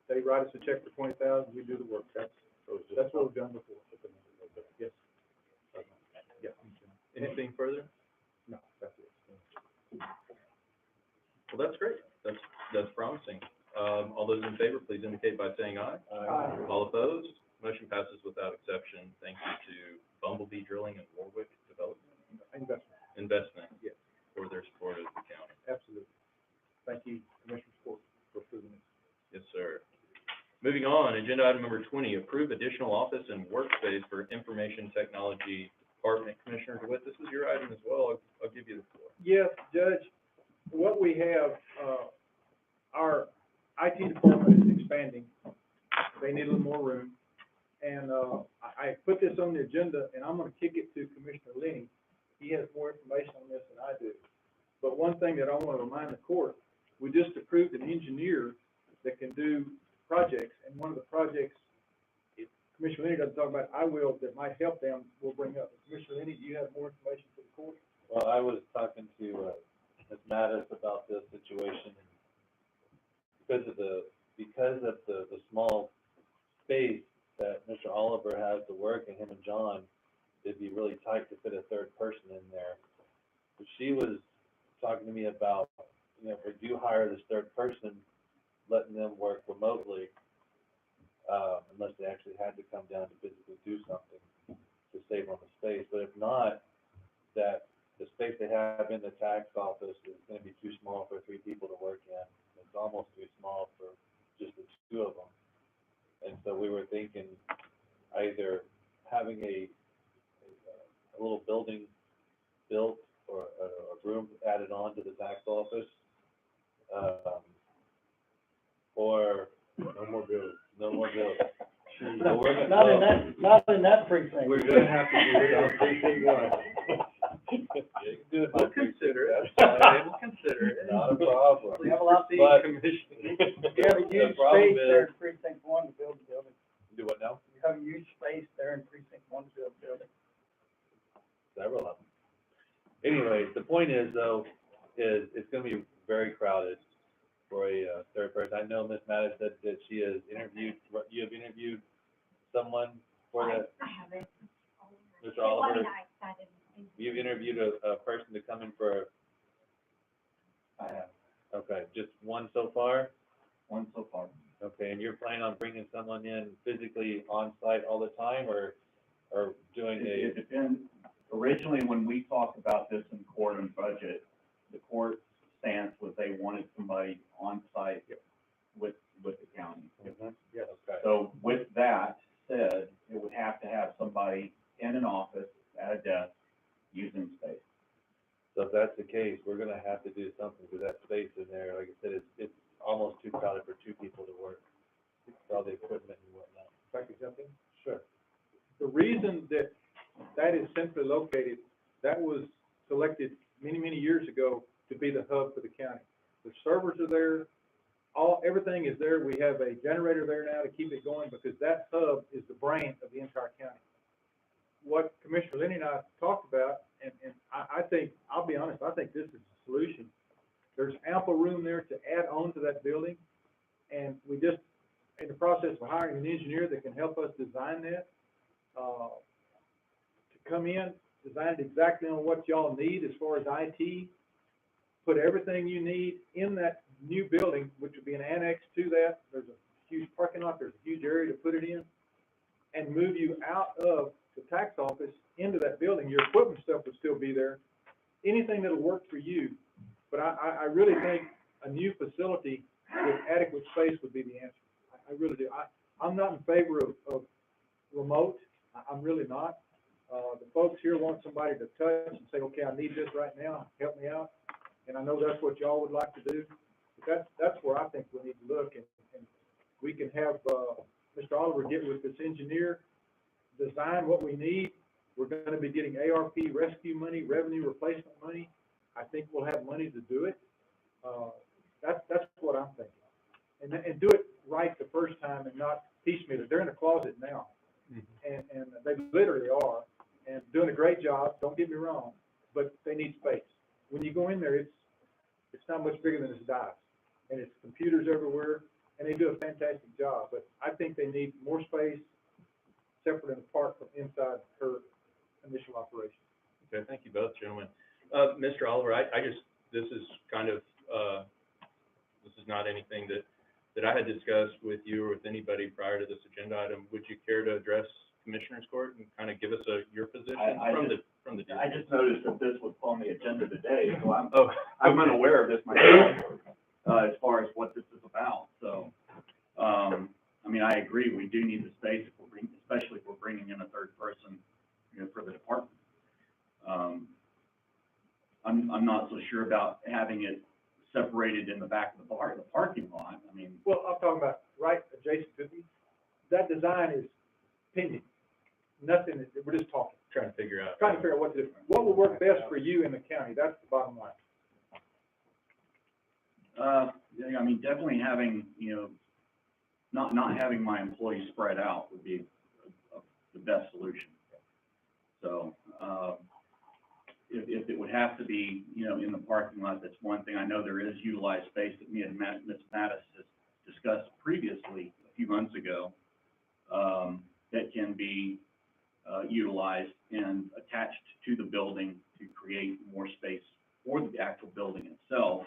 they write us a check for $20,000, we do the work. That's what we've done before. Yes. Yeah. Anything further? No, that's it. that's great. That's promising. All those in favor, please indicate by saying aye. Aye. All opposed? Motion passes without exception. Thank you to Bumblebee Drilling and Warwick Development Investment Yes, for their support of the county. absolutely. Thank you, Commissioner Sport, for approving this. Yes, sir. Moving on, agenda item number 20, approve additional office and workspace for Information Technology Department. Commissioner DeWitt, this is your item as well. I'll give you the floor. Yes, Judge, what we have, our IT department is expanding. They need a little more room. And, I put this on the agenda, and I'm gonna kick it to Commissioner Lenny. He has more information on this than I do. But one thing that I wanna remind the court, we just approved an engineer that can do projects, and one of the projects, if Commissioner Lenny doesn't talk about, I will, that might help them, we'll bring up. Commissioner Lenny, do you have more information for the court? Well, I was talking to, Ms. Mattis about this situation, and because of the small space that Mr. Oliver has to work, and him and John, it'd be really tight to fit a third person in there. But she was talking to me about, if we do hire this third person, letting them work remotely, unless they actually had to come down to physically do something to save on the space. But if not, that the space they have in the tax office is gonna be too small for 3 people to work in. It's almost too small for just the 2 of them. And so we were thinking either having a little building built or a room added on to the tax office, or No more bills. no more building. So we're Not in that precinct. We're gonna have to do it on precinct 1. We'll consider it. We'll consider it. Not a problem. We have a lot, Please But- proceed, Commissioner. you have a The huge problem space there is- in precinct 1 to build a building. Do what now? You have a huge space there in precinct 1 to build a building. Several of them. Anyways, the point is though, is it's gonna be very crowded for a third person. I know Ms. Mattis said that she has interviewed, you have interviewed someone for that, I haven't. Mr. Well, I Oliver? mean, I didn't. You've interviewed a person to come in for, I have okay, just one so far? one so far. Okay, and you're planning on bringing someone in physically on site all the time, or doing It depends. Originally, when we talked about this in court and budget, the court stance was they wanted somebody on site with the county. Yes. Okay. So with that said, it would have to have somebody in an office at a desk using space. So if that's the case, we're gonna have to do something with that space in there. Like I said, it's almost too crowded for 2 people to work, with all the equipment and whatnot. If I could jump in? Sure. The reason that is centrally located, that was selected many, many years ago to be the hub for the county. The servers are there, everything is there. We have a generator there now to keep it going, because that hub is the brain of the entire county. What Commissioner Lenny and I talked about, and I think, I'll be honest, I think this is the solution. There's ample room there to add on to that building, and we just, in the process of hiring an engineer that can help us design that, to come in, design it exactly on what y'all need as far as IT, put everything you need in that new building, which would be an annex to that. There's a huge parking lot, there's a huge area to put it in, and move you out of the tax office into that building. Your equipment stuff would still be there, anything that'll work for you. But I really think a new facility with adequate space would be the answer. I really do. I'm not in favor of remote. I'm really not. The folks here want somebody to touch and say, okay, I need this right now, help me out. And I know that's what y'all would like to do. But that's where I think we need to look, and we can have, Mr. Oliver get with this engineer, design what we need. We're gonna be getting ARP rescue money, revenue replacement money. I think we'll have money to do it. That's what I'm thinking. And do it right the first time and not piecemeal it. They're in a closet now. And they literally are, and doing a great job, don't get me wrong, but they need space. When you go in there, it's not much bigger than this dive, and it's computers everywhere, and they do a fantastic job, but I think they need more space, separate and apart from inside her initial operation. Okay, thank you both, gentlemen. Mr. Oliver, this is kind of, This is not anything that I had discussed with you or with anybody prior to this agenda item. Would you care to address Commissioners Court and kind of give us your position from the I just noticed that this was on the agenda today, so Oh, I'm unaware of this myself, as far as what this is about, so, I mean, I agree, we do need the space, especially if we're bringing in a third person, you know, for the department. I'm not so sure about having it separated in the back of the parking lot, I mean. Well, I'm talking about right adjacent to me, that design is pending. Nothing, we're just talking, trying to figure out. what to do. What will work best for you in the county, that's the bottom line. Yeah, I mean, definitely having, you know, not having my employees spread out would be the best solution. So, if it would have to be, you know, in the parking lot, that's one thing. I know there is utilized space that me and Ms. Mattis has discussed previously a few months ago, that can be utilized and attached to the building to create more space for the actual building itself.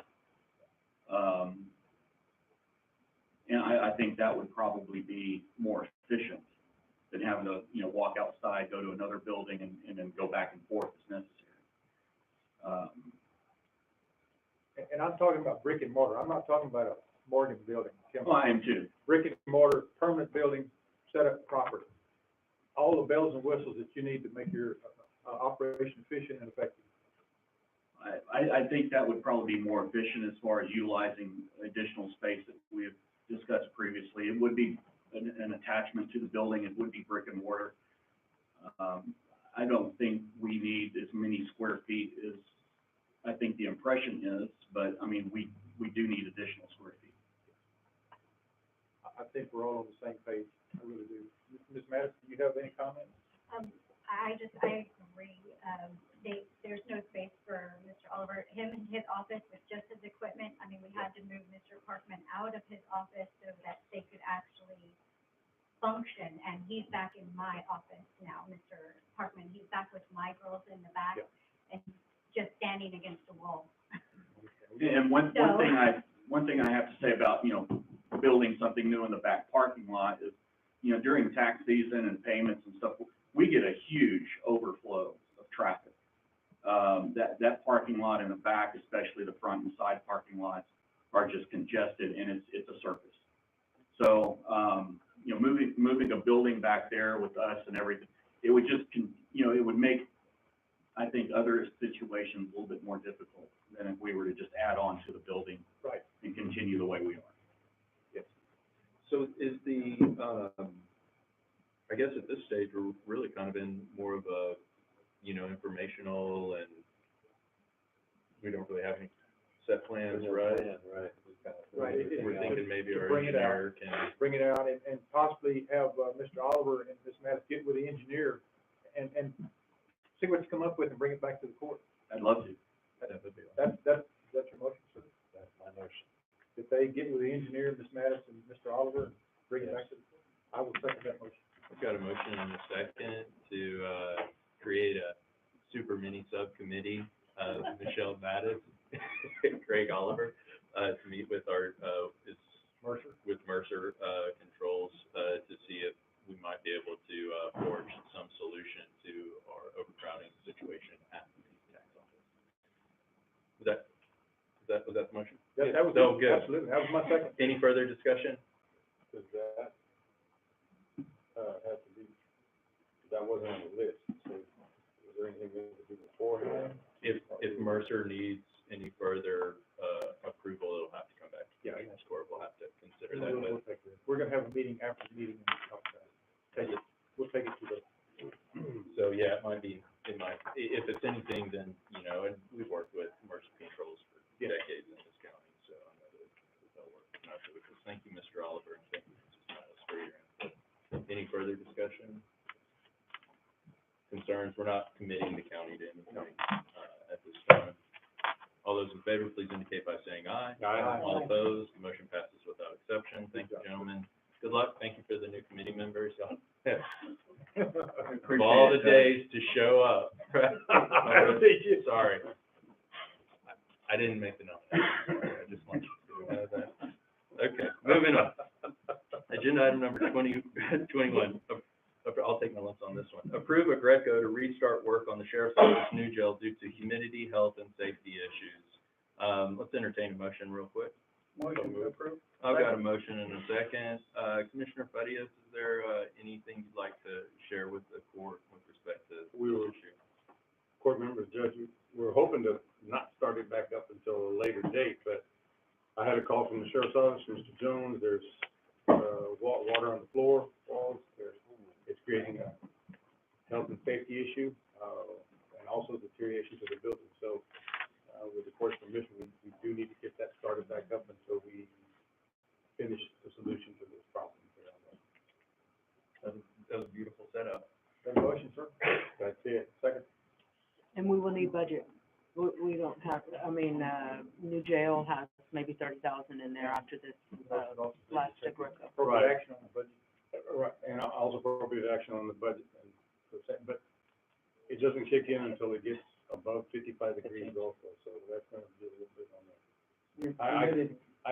And I think that would probably be more efficient than having to, you know, walk outside, go to another building and then go back and forth as necessary. And I'm talking about brick and mortar, I'm not talking about a Morgan building. Tim. Well, I am too. Brick and mortar, permanent building, set up properly. All the bells and whistles that you need to make your operation efficient and effective. I think that would probably be more efficient as far as utilizing additional space that we have discussed previously. It would be an attachment to the building, it would be brick and mortar. I don't think we need as many square feet as I think the impression is, but I mean, we do need additional square feet. I think we're all on the same page, I really do. Ms. Madison, do you have any comments? I agree. There's no space for Mr. Oliver. Him and his office with just his equipment. I mean, we had to move Mr. Parkman out of his office so that they could actually function. And he's back in my office now, Mr. Parkman. He's back with my girls in the back and just standing against the wall. And one thing I have to say about, you know, building something new in the back parking lot is, you know, during tax season and payments and stuff, we get a huge overflow of traffic. That parking lot in the back, especially the front and side parking lots, are just congested, and it's a circus. So, you know, moving a building back there with us and everything, it would just, you know, it would make, I think, other situations a little bit more difficult than if we were to just add on to the building, right, and continue the way we are. Yes. So is the, I guess at this stage, we're really kind of in more of a, you know, informational, and we don't really have any set plans, right? Right. We're thinking maybe To our bring it out. engineer can. Bring it out and possibly have Mr. Oliver and Ms. Madison get with the engineer and see what you come up with and bring it back to the court. I'd love to. That's your motion, sir? That's my motion. If they get with the engineer, Ms. Madison, and Mr. Oliver, and bring it back to the court, I will second that motion. I've got a motion and a second to create a super mini subcommittee of Michelle Mattis, Craig Oliver, to meet with our, Mercer Controls, to see if we might be able to forge some solution to our overcrowding situation at the tax office. Was that the motion? Yeah, that was, So good. absolutely, that was my second. Any further discussion? Does that, have to be, that wasn't on the list, so is there anything we need to do beforehand? If Mercer needs any further approval, it'll have to come back to the Commissioners Court. We'll have to consider that. But We're gonna have a meeting after the meeting and talk about it. We'll take it to the. so yeah, it might, if it's anything, then, you know, and we've worked with Mercer Controls for decades in this county, so I know that they'll work. Thank you, Mr. Oliver, and thank you, Mrs. Mattis, for your input. Any further discussion? Concerns? We're not committing the county to anything at this time. All those in favor, please indicate by saying aye. Aye. All opposed, the motion passes without exception. Thank you, gentlemen. Good luck. Thank you for the new committee members. Of all the days to show up. Sorry. I didn't make the note. I just want you to. Okay, moving on. Agenda item number 21. I'll take my lumps on this one. Approve a Greco to restart work on the Sheriff's Office new jail due to humidity, health, and safety issues. Let's entertain a motion real quick. Motion to approve. I've got a motion and a second. Commissioner Farias, is there anything you'd like to share with the court with respect to this issue? Court members, Judge, we're hoping to not start it back up until a later date, but I had a call from the Sheriff's Office, Mr. Jones, there's water on the floor, walls, it's creating a health and safety issue, and also deterioration to the building. So, with the court's permission, we do need to get that started back up until we finish the solution to this problem. That was a beautiful setup. Got a motion, sir? That's it. Second. And we will need budget. We don't have, I mean, new jail has maybe 30,000 in there after this, last Greco. Appropriate action on the budget. Right, and also appropriate action on the budget, but it doesn't kick in until it gets above 55 degrees also, so that's gonna be a little bit on that.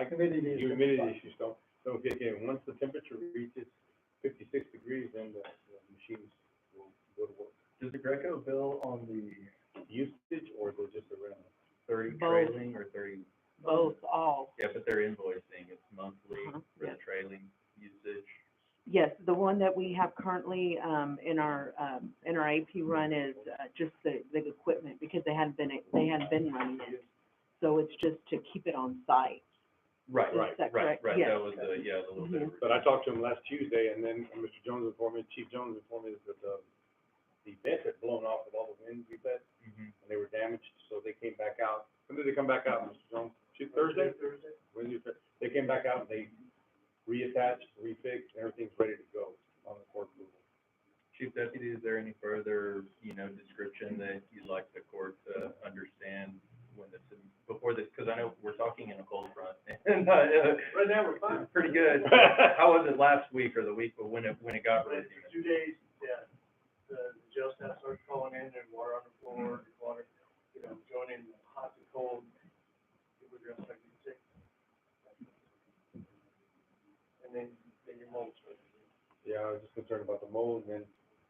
Humidity issues don't kick in. Once the temperature reaches 56 degrees, then the machines will go to work. Does the Greco bill on the Usage, or is it just a rental? 30 Both. trailing or 30? Both, all. Yeah, but they're invoicing, it's monthly Uh-huh, for yeah. the trailing usage. Yes, the one that we have currently, in our AP run is, just the equipment, because they hadn't been running it. So it's just to keep it on site. Right, Is that correct? Yes. That was the, yeah, the little bit of. But I talked to him last Tuesday, and then Mr. Jones informed me, Chief Jones informed me that the vents had blown off with all the winds we've had, Mhm. and they were damaged, so they came back out. When did they come back out, Mr. Jones? Thursday? Wednesday. They came back out and they reattached, refixed, and everything's ready to go on the court approval. Chief Deputy, is there any further, description that you'd like the court to understand when this, before this, because I know we're talking in a cold front, and, Right now, we're fine. it's pretty good. How was it last week or the week, but when it got really? 2 days, yeah. The jail staff started calling in, there's water on the floor, there's water, joining hot and cold. People are gonna start getting sick. And then your mold starts. Yeah, I was just concerned about the mold and then,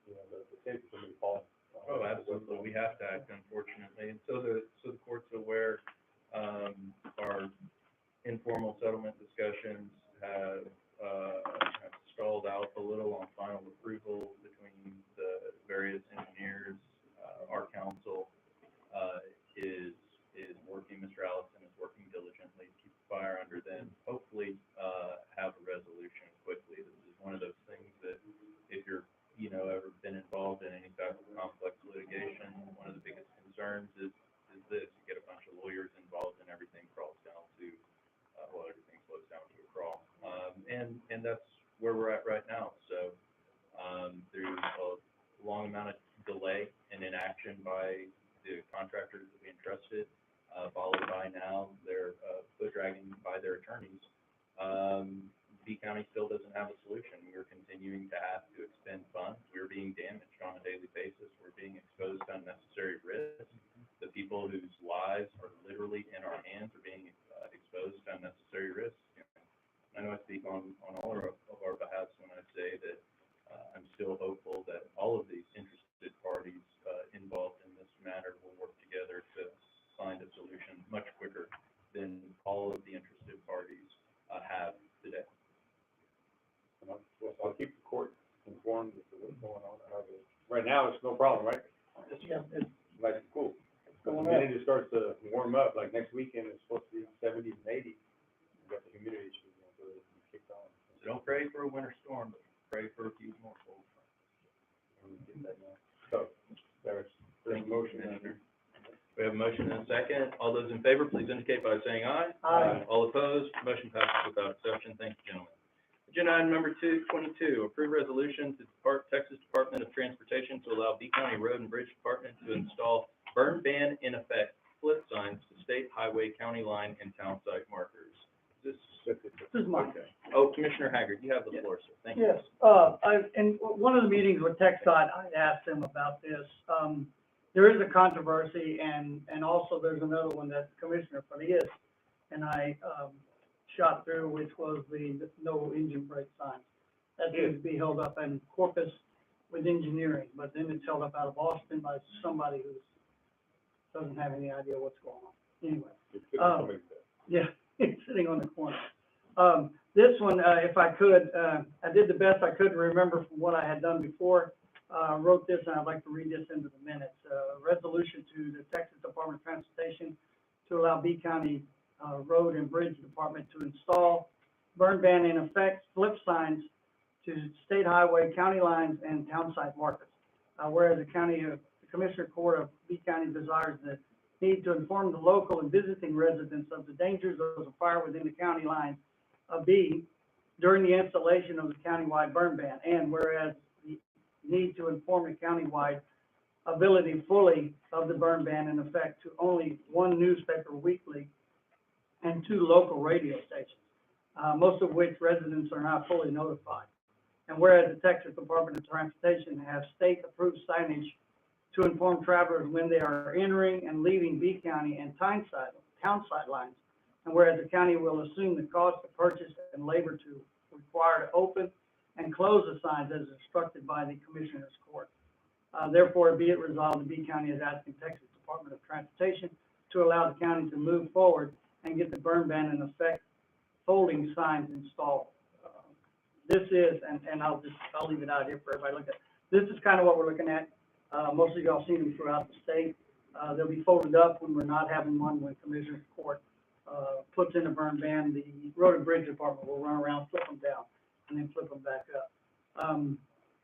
the safety of somebody falling. Oh, absolutely, we have to act, unfortunately, and so the court's aware, our informal settlement discussions have stalled out a little on final approval between the various engineers. Our counsel, is working, Mr. Allison is working diligently to keep the fire under them, hopefully, have a resolution quickly. This is one of those things that if you're, ever been involved in any type of complex litigation, one of the biggest concerns is this: you get a bunch of lawyers involved and everything crawls down to, everything slows down to a crawl. And that's where we're at right now. So, through a long amount of delay and inaction by the contractors that we entrusted, followed by now their, foot dragging by their attorneys, B County still doesn't have a solution. We're continuing to have to expend funds. We're being damaged on a daily basis. We're being exposed to unnecessary risks. The people whose lives are literally in our hands are being exposed to unnecessary risks. I know I speak on all of our behalfs when I say that I'm still hopeful that all of these interested parties involved in this matter will work together to find a solution much quicker than all of the interested parties have today. I'll keep the court informed as to what's going on. Right now, it's no problem, right? Yeah, it's Like, cool. The going up. minute it starts to warm up, like next weekend, it's supposed to be 70s and 80s. We've got the humidity issue, so it'll be kicked on. So don't pray for a winter storm, but pray for a few more cold fronts. And we get that now. So, there's a motion. We have a motion and a second. All those in favor, please indicate by saying aye. Aye. All opposed, motion passes without exception. Thank you, gentlemen. Agenda item number 22, approve resolution to Texas Department of Transportation to allow B County Road and Bridge Department to install burn ban in effect flip signs to state highway, county line, and town site markers. This is mine. Okay. Oh, Commissioner Haggard, you have the floor, sir. Thank you. Yes, in one of the meetings with TechSot, I asked them about this. There is a controversy, and also there's another one that Commissioner Farias and I, shot through, which was the no engine brake signs. That seems to be held up in Corpus with engineering, but then it's held up out of Austin by somebody who doesn't have any idea what's going on. Anyway. It's good on somebody's desk. Yeah, it's sitting on the corner. This one, if I could, I did the best I could to remember from what I had done before. Wrote this, and I'd like to read this into the minutes. Resolution to the Texas Department of Transportation to allow B County Road and Bridge Department to install burn ban in effect flip signs to state highway, county lines, and town site markers. Whereas the Commissioner Court of B County desires the need to inform the local and visiting residents of the dangers of a fire within the county line of B during the installation of the countywide burn ban, and whereas the need to inform the countywide ability fully of the burn ban in effect to only one newspaper weekly and 2 local radio stations, most of which residents are not fully notified. And whereas the Texas Department of Transportation has state-approved signage to inform travelers when they are entering and leaving B County and town site lines, and whereas the county will assume the cost of purchase and labor to require to open and close the signs as instructed by the Commissioner's Court. Therefore, be it resolved, the B County is asking Texas Department of Transportation to allow the county to move forward and get the burn ban in effect folding signs installed. This is, and I'll leave it out here for everybody to look at. This is kind of what we're looking at. Most of y'all seen them throughout the state. They'll be folded up when we're not having one, when Commissioner's Court puts in a burn ban. The Road and Bridge Department will run around, flip them down, and then flip them back up.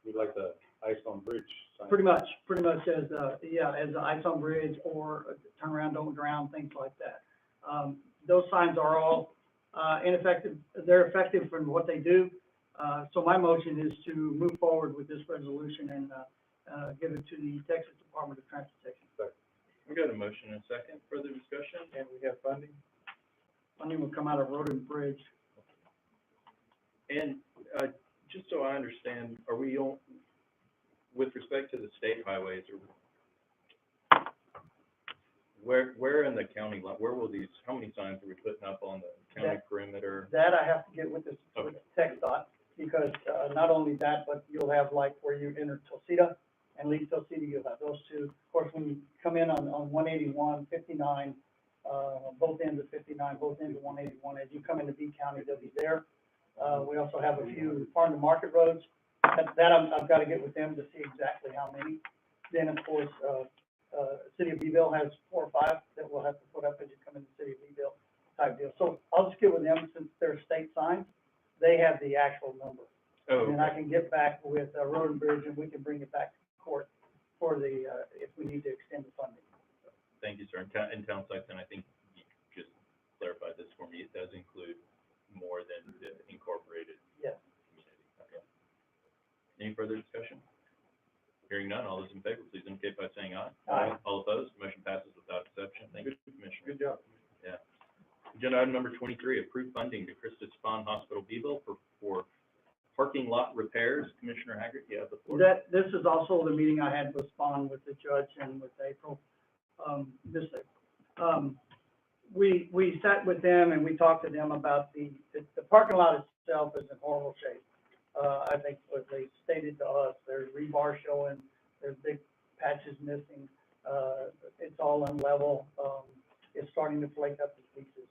We like the ice on bridge sign. Pretty much as the ice on bridge or turn around, don't drown, things like that. Those signs are all ineffective. They're effective for what they do. So my motion is to move forward with this resolution and give it to the Texas Department of Transportation. We got a motion and a second. Further discussion? And we have funding. Funding will come out of Road and Bridge. And just so I understand, are we on, with respect to the state highways, or where in the county, where will these, how many signs are we putting up on the county perimeter? That I have to get with this, with TxDOT, because not only that, but you'll have like where you enter Tosita and leave Tosita, you'll have those two. Of course, when you come in on 181, 59, both ends of 59, both ends of 181, as you come into B County, they'll be there. We also have a few farm to market roads. That I've got to get with them to see exactly how many. Then, of course, City of Beeville has 4 or 5 that we'll have to put up as you come into the City of Beeville type deal. So I'll just get with them, since they're state signs, they have the actual number. Oh, And I can get back with Road and Bridge, and we can bring it back to court for the, if we need to extend the funding. thank you, sir. In town sites, and I think you just clarified this for me, it does include more than the incorporated Yes. community. Okay. Any further discussion? Hearing none, all those in favor, please indicate by saying aye. Aye. All opposed, motion passes without exception. Thank you, Commissioner. Good job. Yeah. Agenda item number 23, approve funding to Christus Spawn Hospital Beeville for parking lot repairs. Commissioner Haggard, you have the floor. This is also the meeting I had with Spawn, with the judge, and with April. We sat with them and we talked to them about the parking lot itself is in horrible shape. I think what they stated to us, there's rebar showing, there's big patches missing, it's all unlevel, it's starting to flake up in pieces.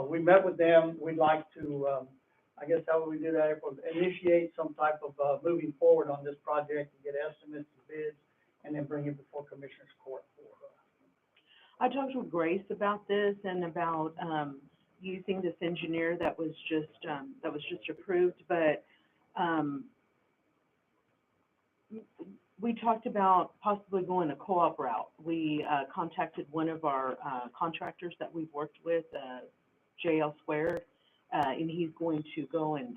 We met with them, we'd like to, I guess how would we do that, April? Initiate some type of moving forward on this project and get estimates and bids, and then bring it before Commissioner's Court for. I talked with Grace about this and about, using this engineer that was just approved, but, we talked about possibly going a co-op route. We, contacted one of our, contractors that we've worked with, JL Squared, and he's going to go and,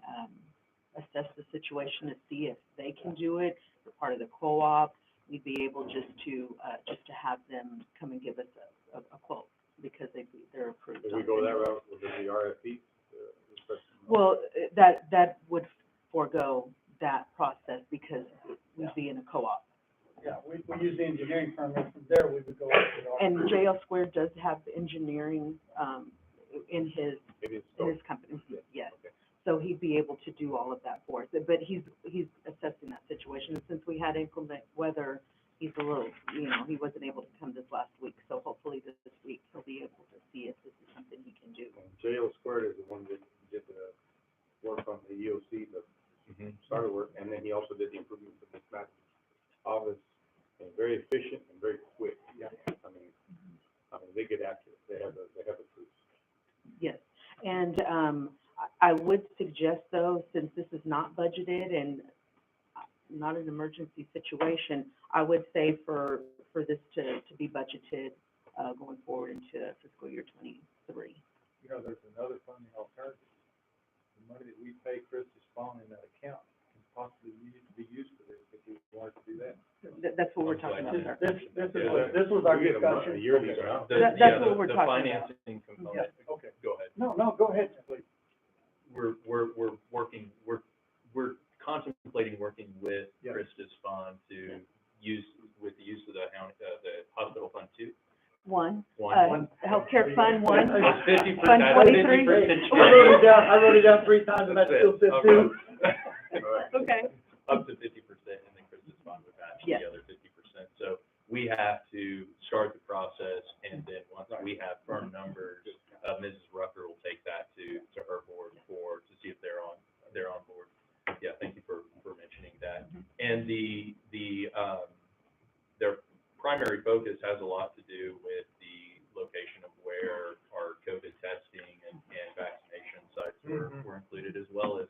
assess the situation to see if they can do it. They're part of the co-op. We'd be able just to have them come and give us a quote, because they're approved. If we go that route, will there be RFP? Well, that would forego that process because we'd be in a co-op. Yeah, we use the engineering firm, and from there we would go up to the. And JL Squared does have engineering, in his It is in so. his company, yes. Okay. So he'd be able to do all of that for us, but he's assessing that situation, and since we had inclement weather, he's a little, he wasn't able to come this last week, so hopefully this week he'll be able to see if this is something he can do. JL Squared is the one that did the work on the EOC, the starter work, and then he also did the improvements of this back office, and very efficient and very quick. Yeah. I mean, they get after it, they have the proof. Yes, and, I would suggest though, since this is not budgeted and not an emergency situation, I would say for this to be budgeted, going forward into fiscal year 23. There's another funding alternative. The money that we pay Chris is falling in that account can possibly be used for this if we wanted to do that. That's what we're talking about. This was our We get discussion. a yearly amount. That's what we're The talking about. financing component, Okay. go ahead. No, go ahead, please. We're contemplating working with Yeah. Krista's fund to use of the hospital fund too. One, One. healthcare fund one. It's 50%. Fund That's 23. 50% I wrote it down 3 times, and that still fits too. Okay. Up to 50%, and then Krista's fund would match Yes. the other 50%. So we have to start the process, and then once we have firm numbers, Mrs. Rucker will take that to her board to see if they're on board. Yeah, thank you for mentioning that. And their primary focus has a lot to do with the location of where our COVID testing and vaccination sites were included, as well as,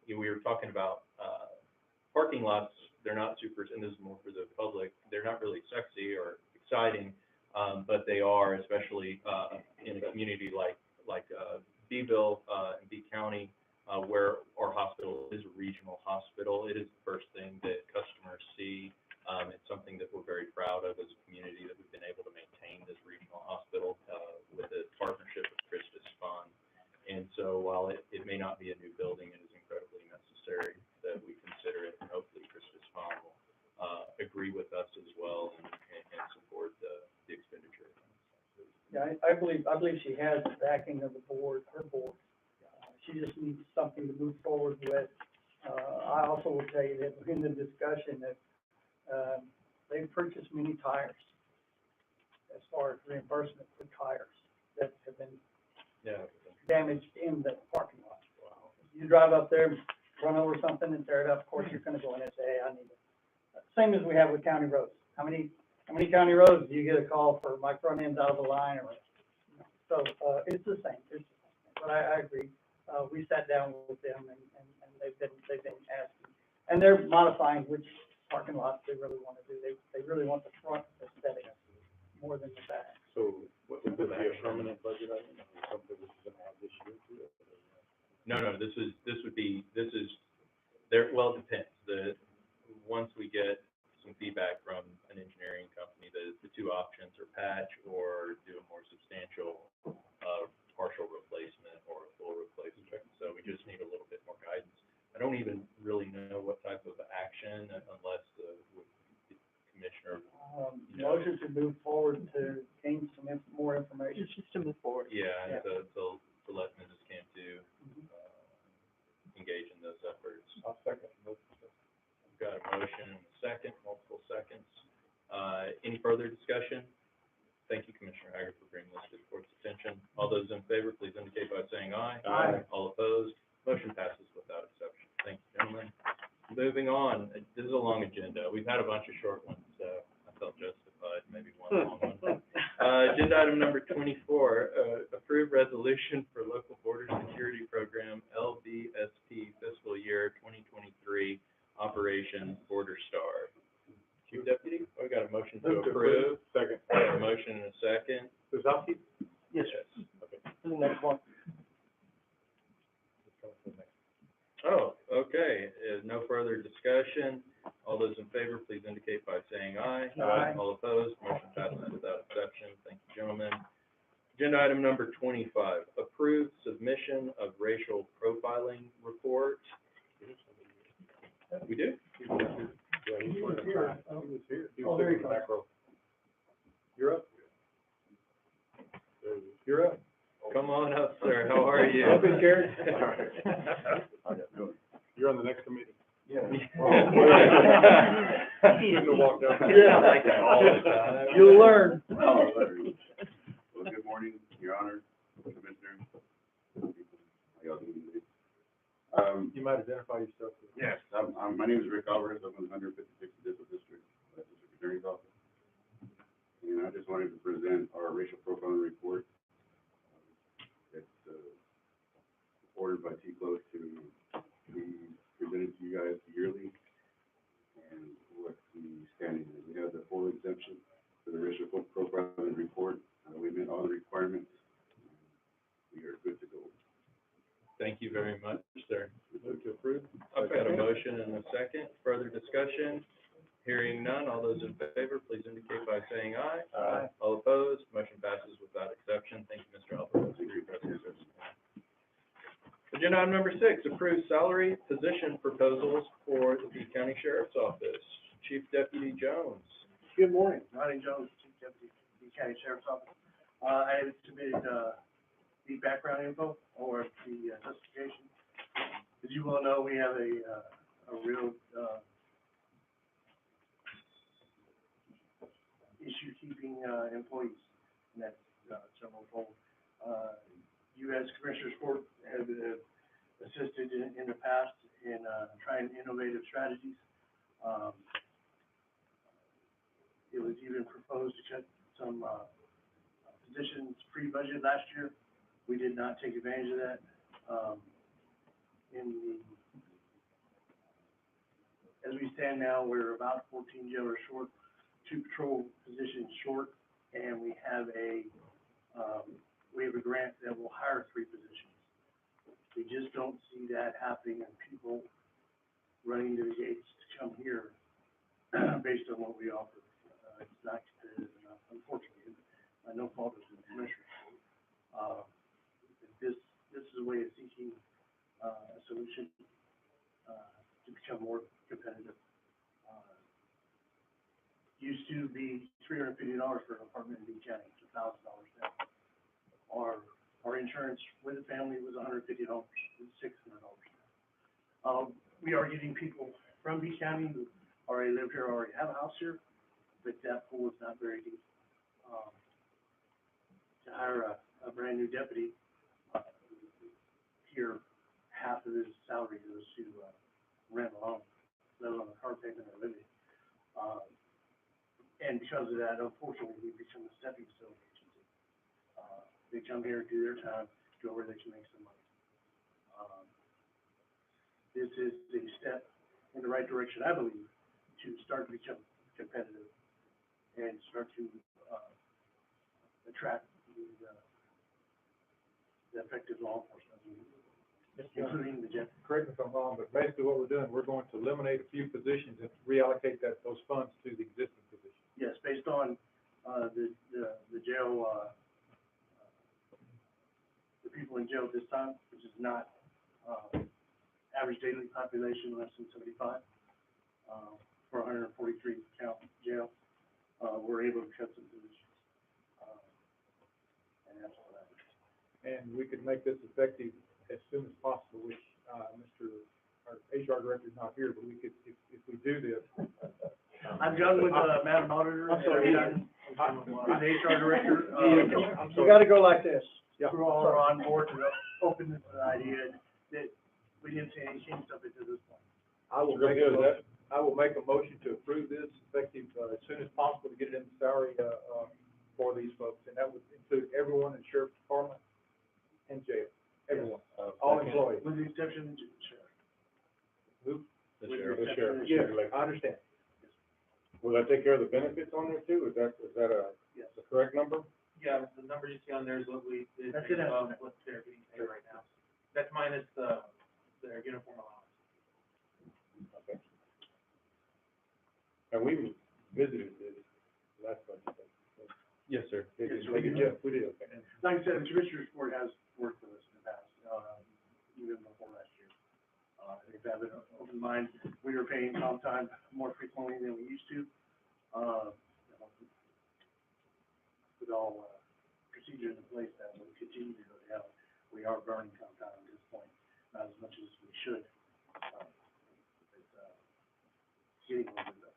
we were talking about, parking lots. They're not super, and this is more for the public, they're not really sexy or exciting, but they are, especially, in a community like Beeville, in B County, where our hospital is a regional hospital. It is the first thing that customers see. It's something that we're very proud of as a community, that we've been able to maintain this regional hospital, with a partnership with Krista's Fund. And so while it may not be a new building, it is incredibly necessary that we consider it, and hopefully Krista's Fund will, agree with us as well and support the expenditure. Yeah, I believe she has the backing of her board. She just needs something to move forward with. I also will tell you that in the discussion that, they've purchased many tires as far as reimbursement for tires that have been damaged in the parking lot. Wow. You drive up there, run over something and tear it up, of course, you're gonna go in and say, hey, I need it. Same as we have with county roads. How many county roads do you get a call for my front end's out of the line or, so, it's the same, but I agree. We sat down with them and they've been asking, and they're modifying which parking lots they really want to do. They really want the front aesthetic more than the back. So what would be a permanent budget item, or something this is gonna have this year too? No, this is, well, it depends. Once we get some feedback from an engineering company, the two options are patch or do a more substantial, partial replacement or a full replacement. So we just need a little bit more guidance. I don't even really know what type of action unless the commissioner. Motion to move forward to gain some more information. It's just to move forward. Yeah, to let Mrs. Cantu, engage in those efforts. I'll second. We've got a motion and a second, multiple seconds. Any further discussion? Thank you, Commissioner Hager, for bringing this to the court's attention. All those in favor, please indicate by saying aye. Aye. All opposed? Motion passes without exception. Thank you, gentlemen. Moving on, this is a long agenda. We've had a bunch of short ones, so I felt justified, maybe one long one. Agenda item number 24, approved resolution for local border security program, LBSP fiscal year 2023 operation Border Star. Chief Deputy, we got a motion to approve. Second. A motion and a second. Without Yes. Okay. The next one. Oh, okay. No further discussion. All those in favor, please indicate by saying aye. Aye. All opposed, motion passes without exception. Thank you, gentlemen. Agenda item number 25, approved submission of racial profiling report. We do? Yeah, he was here. He was here. He Oh, was there sitting you in the go. back row. You're up. There he is. You're up. Come on up, sir. How are you? Welcome, Jared. You're on the next committee. Yeah. Shouldn't have walked out. Yeah, I like that all the time. You'll learn. Oh, very good. Well, good morning, Your Honor, Commissioner. How y'all doing today? You might identify yourself. Yes, my name is Rick Alvarez. I'm with the 156th Judicial District, District Attorney's Office. And I just wanted to present our racial profiling report. It's ordered by T-Close to be presented to you guys yearly. And what the standing is, we have the full exemption for the racial profiling report. We met all the requirements. We are good to go. Thank you very much, sir. Move to approve. I've got a motion and a second. Further discussion? Hearing none, all those in favor, please indicate by saying aye. Aye. All opposed, motion passes without exception. Thank you, Mr. Alvarez, for your presentation. Agenda item number 6, approve salary position proposals for the County Sheriff's Office. Chief Deputy Jones. Good morning, Ronnie Jones, Chief Deputy, the County Sheriff's Office. I have submitted, the background info or the justification. As you well know, we have a real, issue keeping, employees, and that's, several-fold. You as Commissioners Court have assisted in the past in, trying innovative strategies. It was even proposed to cut some, positions pre-budget last year. We did not take advantage of that. As we stand now, we're about 14 jailers short, 2 patrol positions short, and we have a grant that will hire 3 positions. We just don't see that happening, and people running to the gates to come here based on what we offer. It's not competitive enough, unfortunately. No fault of the Commissioner. This is a way of seeking a solution to become more competitive. Used to be $350 for an apartment in D County, it's $1,000 now. Our insurance with the family was $150, it's $600 now. We are getting people from B County who already live here, already have a house here, but that pool is not very deep. To hire a brand new deputy, here, half of his salary goes to rent alone, let alone a car payment or living. And because of that, unfortunately, we become a stepping stone agency. They come here, do their time, go where they can make some money. This is a step in the right direction, I believe, to start to become competitive and start to attract the effective law enforcement, including the jet. Correct me if I'm wrong, but basically what we're doing, we're going to eliminate a few positions and reallocate those funds to the existing positions. Yes, based on the jail, the people in jail at this time, which is not average daily population less than 75 for 143 count jail, we're able to cut some positions. And that's what that is. And we could make this effective as soon as possible, which, our HR director is not here, but we could, if we do this. I'm done with, Madam Auditor. I'm sorry. With the HR Director. You gotta go like this. Yeah. We're all on board to open this idea that we didn't see any change up until this point. I will make a motion to approve this effective, as soon as possible to get it in the salary, for these folks. And that would include everyone in Sheriff's Department and jail, everyone, all employees. With the exception of the sheriff. Who? The With sheriff. the exception of the Yeah, sheriff. I understand. Will that take care of the benefits on there too? Is that Yes. the correct number? Yeah, the number you see on there is what we did, That's it. what they're getting paid right now. That's minus their uniform allowance. Okay. And we visited this last budget. Yes, sir. Yes, sir. We did, okay. Like I said, the Commissioner's Court has worked with us in the past, even before last year. They've had an open mind. We were paying comp time more frequently than we used to. With all procedures in place that will continue to go down. We are burning compound at this point, not as much as we should. It's getting a little bit better.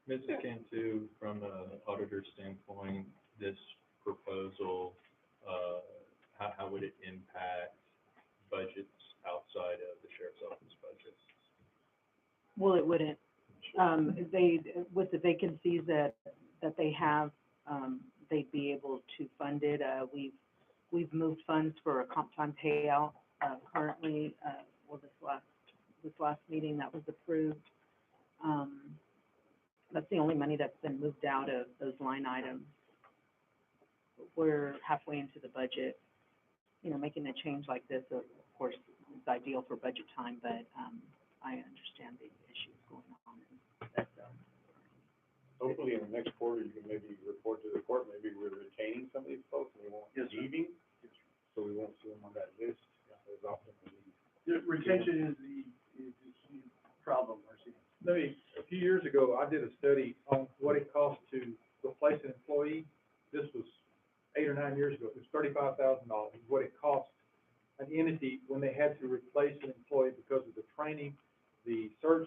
Mrs. Cantu, from an auditor standpoint, this proposal, how would it impact budgets outside of the sheriff's office budget? Well, it wouldn't. With the vacancies that they have, they'd be able to fund it. We've moved funds for a comp time payout, currently, this last meeting that was approved. That's the only money that's been moved out of those line items. We're halfway into the budget. Making a change like this, of course, is ideal for budget time, but, I understand the issues going on. Hopefully in the next quarter, you can maybe report to the court, maybe we're retaining some of these folks, and we won't be leaving, so we won't see them on that list as often as we. The retention is the key problem we're seeing. A few years ago, I did a study on what it costs to replace an employee. This was 8 or 9 years ago. It was $35,000, what it cost an entity when they had to replace an employee because of the training, the search,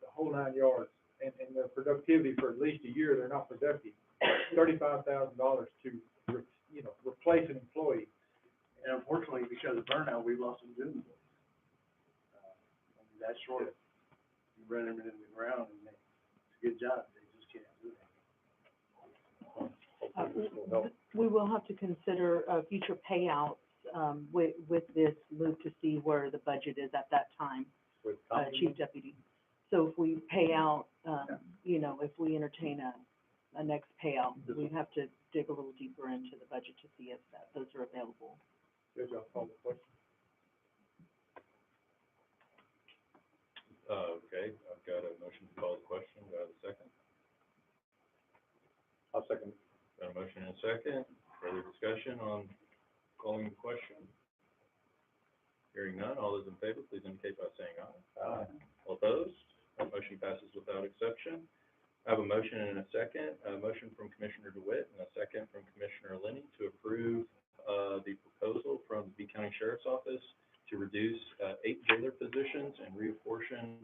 the whole 9 yards, and their productivity for at least a year, they're not productive. $35,000 to, replace an employee. And unfortunately, because of burnout, we've lost some good employees. That's short. You run them into the ground and it's a good job, they just can't do it. We will have to consider, future payouts, with this move to see where the budget is at that time, With Chief Deputy. So if we pay out, if we entertain a next payout, we'd have to dig a little deeper into the budget to see if those are available. Good job, call the question. Okay, I've got a motion to call the question. Do I have a second? I'll second. Got a motion and a second. Further discussion on calling the question? Hearing none, all those in favor, please indicate by saying aye. Aye. All opposed? That motion passes without exception. I have a motion and a second, a motion from Commissioner DeWitt and a second from Commissioner Linney to approve, the proposal from the B County Sheriff's Office to reduce, 8 jailer positions and reapportion,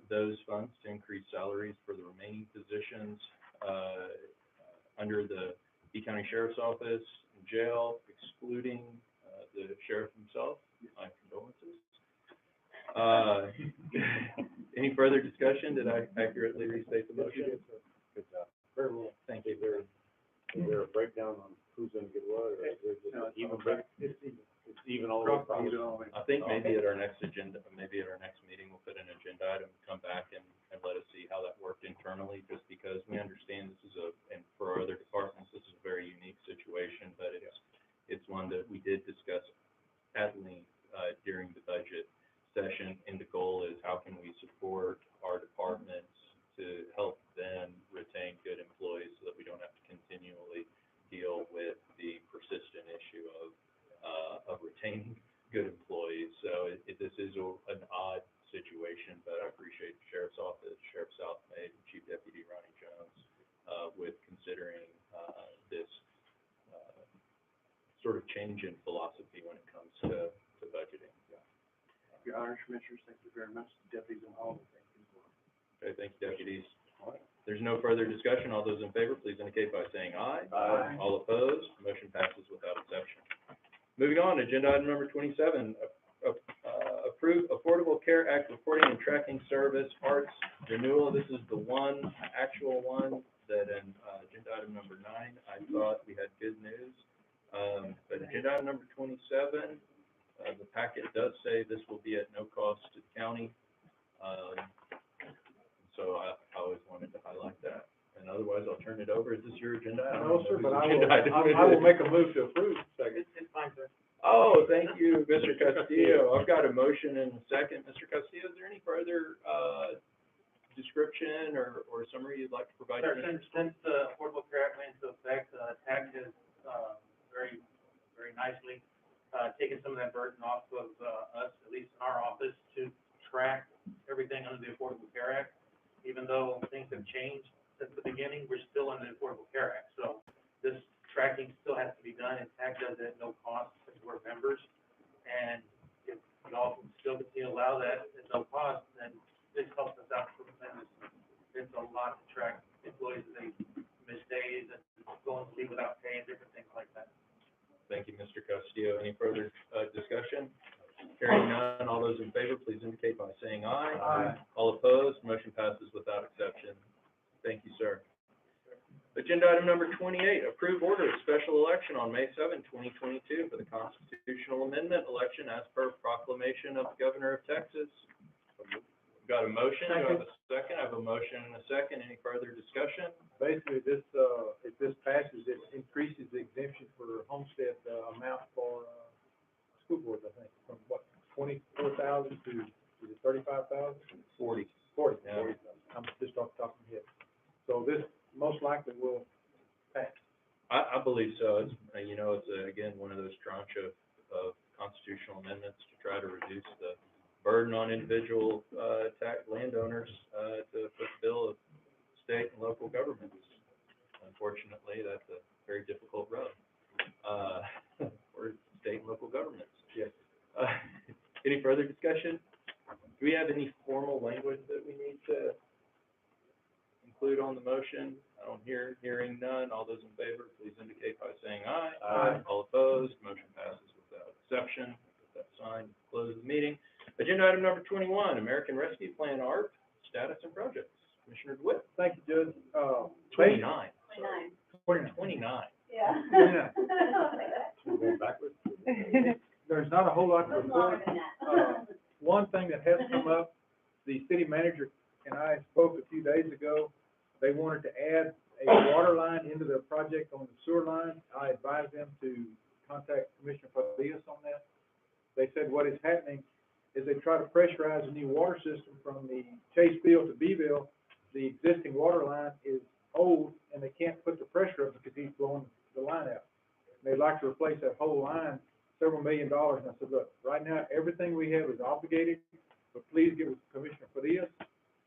those funds to increase salaries for the remaining positions, under the B County Sheriff's Office jail, excluding, the sheriff himself. My condolences. Any further discussion? Did I accurately restate the motion? Good job. Very well. Thank you. Is there a breakdown on who's gonna get what, or is there just an even break? It's even all the way across? I think maybe at our next agenda, maybe at our next meeting, we'll put an agenda item, come back and let us see how that worked internally, just because we understand this is and for our other departments, this is a very unique situation, but it's one that we did discuss at length, during the budget session, and the goal is how can we support our departments to help them retain good employees so that we don't have to continually deal with the persistent issue of retaining good employees. So this is an odd situation, but I appreciate the Sheriff's Office, Sheriff Southmaid, and Chief Deputy Ronnie Jones, with considering, this, sort of change in philosophy when it comes to budgeting. Your Honor, Commissioners, thank you very much. Deputies and all, thank you. Okay, thank you, deputies. There's no further discussion. All those in favor, please indicate by saying aye. Aye. All opposed, motion passes without exception. Moving on, agenda item number 27, approve Affordable Care Act reporting and tracking service arts renewal. This is the actual one that in, agenda item number 9, I thought we had good news. But agenda item number 27, the packet does say this will be at no cost to the county. So I always wanted to highlight that. And otherwise, I'll turn it over. Is this your agenda item? No, sir, but I Agenda item. will make a move to approve. Second. It's fine, sir. Oh, thank you, Mr. Castillo. I've got a motion and a second. Mr. Castillo, is there any further, description or summary you'd like to provide? Sir, since the Affordable Care Act went into effect, TAC has, very, very nicely, taken some of that burden off of, us, at least in our office, to track everything under the Affordable Care Act. Even though things have changed since the beginning, we're still under the Affordable Care Act. So this tracking still has at no cost because we're members. And if y'all can still continue to allow that at no cost, then this helps us out tremendously. It's a lot to track employees, they miss days and going to leave without pay and different things like that. Thank you, Mr. Castillo. Any further discussion? Hearing none, all those in favor, please indicate by saying aye. Aye. All opposed, motion passes without exception. Thank you, sir. Agenda item number 28, approve order of special election on May 7, 2022 for the constitutional amendment election as per proclamation of the Governor of Texas. Got a motion, do I have a second? I have a motion and a second. Any further discussion? Basically, this, if this passes, it increases the exemption for homestead, amount for, school boards, I think, from what, 24,000 to, is it 35,000? 40. 40, Yeah. 40, I'm just off the top of my head. So this most likely will pass. I believe so. It's, it's again, one of those tranche of constitutional amendments to try to reduce the burden on individual, tax landowners, to fulfill state and local governments. Unfortunately, that's a very difficult road, for state and local governments. Yes. Any further discussion? Do we have any formal language that we need to include on the motion? I don't hearing none. All those in favor, please indicate by saying aye. Aye. All opposed, motion passes without exception. With that signed, close the meeting. Agenda item number 21, American Rescue Plan ARP, status and projects. Commissioner DeWitt. Thank you, Judge. 29. 29. Yeah. 29. We're going backwards. There's not a whole lot to It's longer report. than that. One thing that has come up, the city manager and I spoke a few days ago. They wanted to add a water line into their project on the sewer line. I advised them to contact Commissioner Farias on that. They said what is happening is they try to pressurize a new water system from the Chase Field to Beeville. The existing water line is old and they can't put the pressure up because he's blowing the line out. They'd like to replace that whole line, several $1 million. And I said, look, right now, everything we have is obligated, but please get with Commissioner Farias.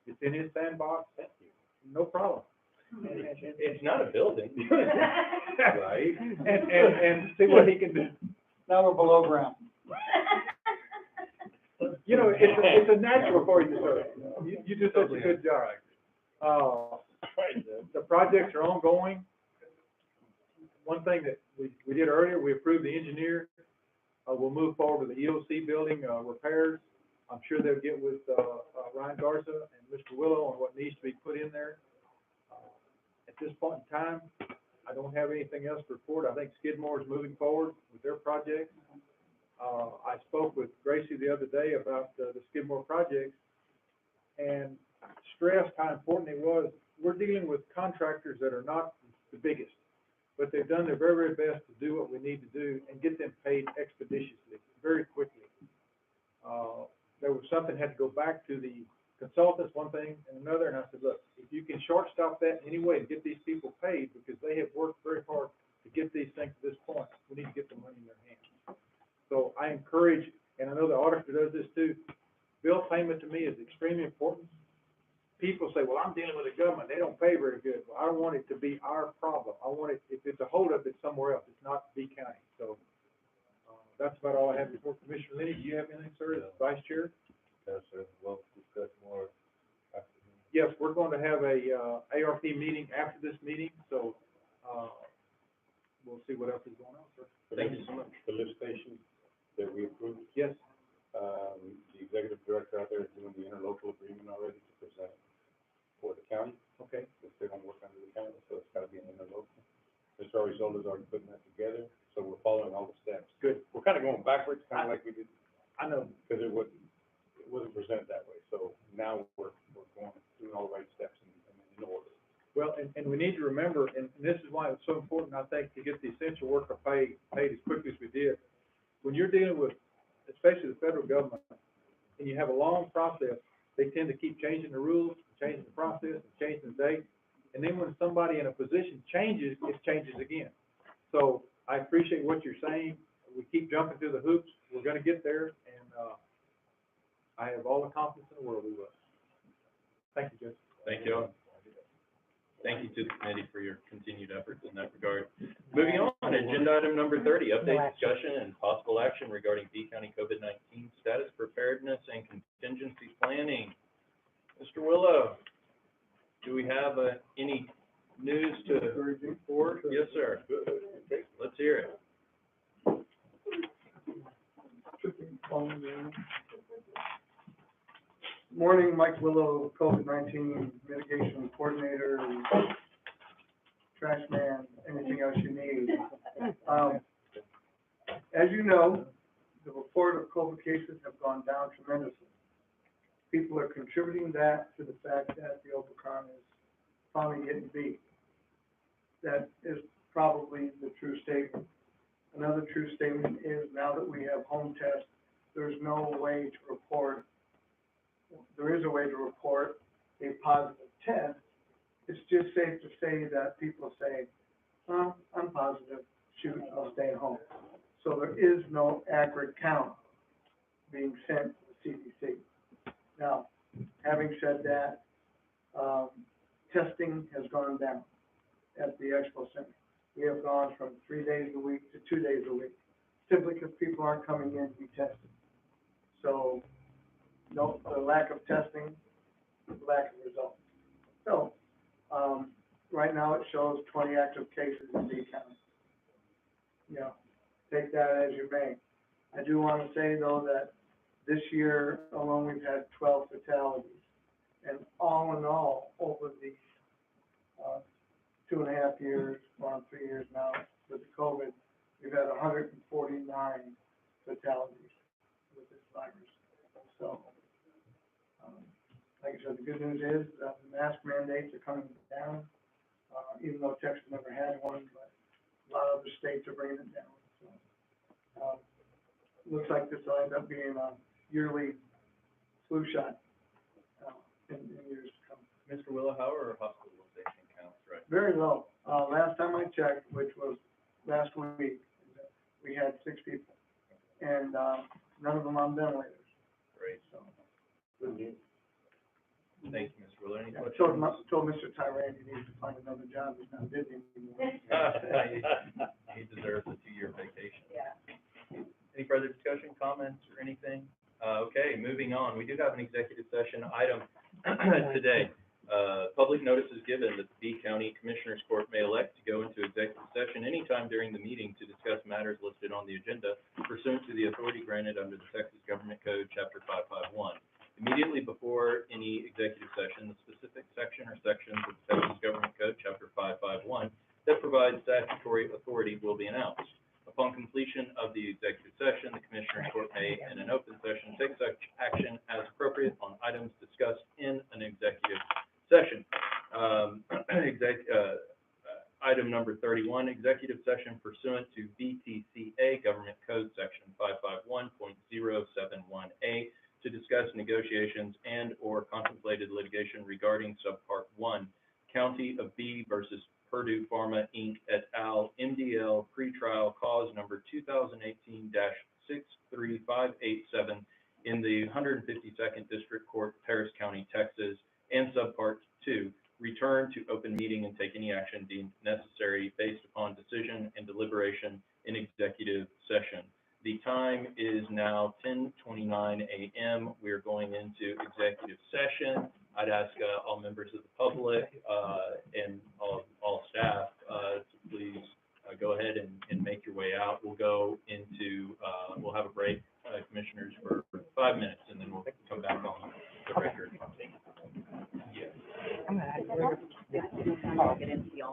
It's in his sandbox. Thank you. No problem. It's not a building. Right? And see what he can do. Now we're below ground. You know, it's a natural for you, sir. You do such a good job. The projects are ongoing. One thing that we did earlier, we approved the engineer. We'll move forward with the EOC building, repairs. I'm sure they'll get with, Ryan Garza and Mr. Willow on what needs to be put in there. At this point in time, I don't have anything else to report. I think Skidmore is moving forward with their project. I spoke with Gracie the other day about the Skidmore project and stressed how important it was. We're dealing with contractors that are not the biggest, but they've done their very, very best to do what we need to do and get them paid expeditiously, very quickly. There was something had to go back to the consultants, one thing and another, and I said, look, if you can shortstop that in any way to get these people paid, because they have worked very hard to get these things to this point, we need to get the money in their hands. So I encourage, and I know the auditor does this too, bill payment to me is extremely important. People say, well, I'm dealing with the government, they don't pay very good. Well, I want it to be our problem. I want it, if it's a holdup, it's somewhere else, it's not B County. So that's about all I have before. Commissioner Lenny, do you have anything, sir, as Vice Chair? Yes, sir, we'll discuss more after. Yes, we're going to have a ARP meeting after this meeting, so we'll see what else is going on, sir. Thank you so much. The lift station that we approved, Yes, the executive director out there is doing the interlocal agreement already to present for the county. okay. If they don't work under the county, so it's gotta be an interlocal. Mr. Arizona's already putting that together, so we're following all the steps. Good. We're kinda going backwards, kinda like we did, I know. because it wasn't presented that way, so now we're doing all the right steps in order. Well, and we need to remember, and this is why it's so important, I think, to get the essential worker paid as quickly as we did. When you're dealing with, especially the federal government, and you have a long process, they tend to keep changing the rules, changing the process, and changing the date. And then when somebody in a position changes, it changes again. So I appreciate what you're saying. We keep jumping through the hoops. We're gonna get there, and, I have all the confidence in the world we will. Thank you, Judge. Thank you. Thank you to the committee for your continued efforts in that regard. Moving on, agenda item number 30, update discussion and possible action regarding B County COVID-19 status preparedness and contingency planning. Mr. Willow, do we have any news to report? Yes, sir. Let's hear it. Morning, Mike Willow, COVID-19 mitigation coordinator, and trash man, anything else you need. As you know, the report of COVID cases have gone down tremendously. People are contributing that to the fact that the Omicron is finally getting beat. That is probably the true statement. Another true statement is now that we have home tests, there's no way to report. There is a way to report a positive test. It's just safe to say that people say, well, I'm positive, shoot, I'll stay at home. So there is no accurate count being sent to the CDC. Now, having said that, testing has gone down at the Expo Center. We have gone from 3 days a week to 2 days a week, simply because people aren't coming in to be tested. So, no, the lack of testing, lack of results. So, right now it shows 20 active cases in B County. You know, take that as you may. I do want to say though that this year alone we've had 12 fatalities, and all in all, over the 2.5 years, going on 3 years now with the COVID, we've had 149 fatalities with this virus. So, like I said, the good news is that the mask mandates are coming down, even though Texas never had one, but a lot of other states are bringing it down. So, looks like this will end up being a yearly flu shot in years to come. Mr. Willow, how are hospitalization counts right now? Very low. Last time I checked, which was last week, we had 6 people, and none of them on ventilators. Great. So, Thank you, Mr. Willow. Any I questions? told Mr. Tyrant he needs to find another job. He's not busy anymore. He deserves a 2-year vacation. Yeah. Any further discussion, comments, or anything? Okay, moving on. We do have an executive session item today. Public notice is given that the B County Commissioners Court may elect to go into executive session anytime during the meeting to discuss matters listed on the agenda pursuant to the authority granted under the Texas Government Code, Chapter 551. Immediately before any executive session, the specific section or sections of the Texas Government Code, Chapter 551, that provides statutory authority will be announced. Upon completion of the executive session, the Commissioners Court may, in an open session, take such action as appropriate on items discussed in an executive session. Item number 31, executive session pursuant to VTCA Government Code Section 551.071A to discuss negotiations and or contemplated litigation regarding Subpart 1, County of B versus Purdue Pharma, Inc. et al., MDL, pretrial cause number 2018-63587 in the 152nd District Court, Harris County, Texas, and Subpart 2, return to open meeting and take any action deemed necessary based upon decision and deliberation in executive session. The time is now 10:29 a.m. We are going into executive session. I'd ask all members of the public and all staff to please go ahead and make your way out. We'll go into, we'll have a break, commissioners, for 5 minutes, and then we'll come back on the record. Yeah. I'm gonna get into y'all.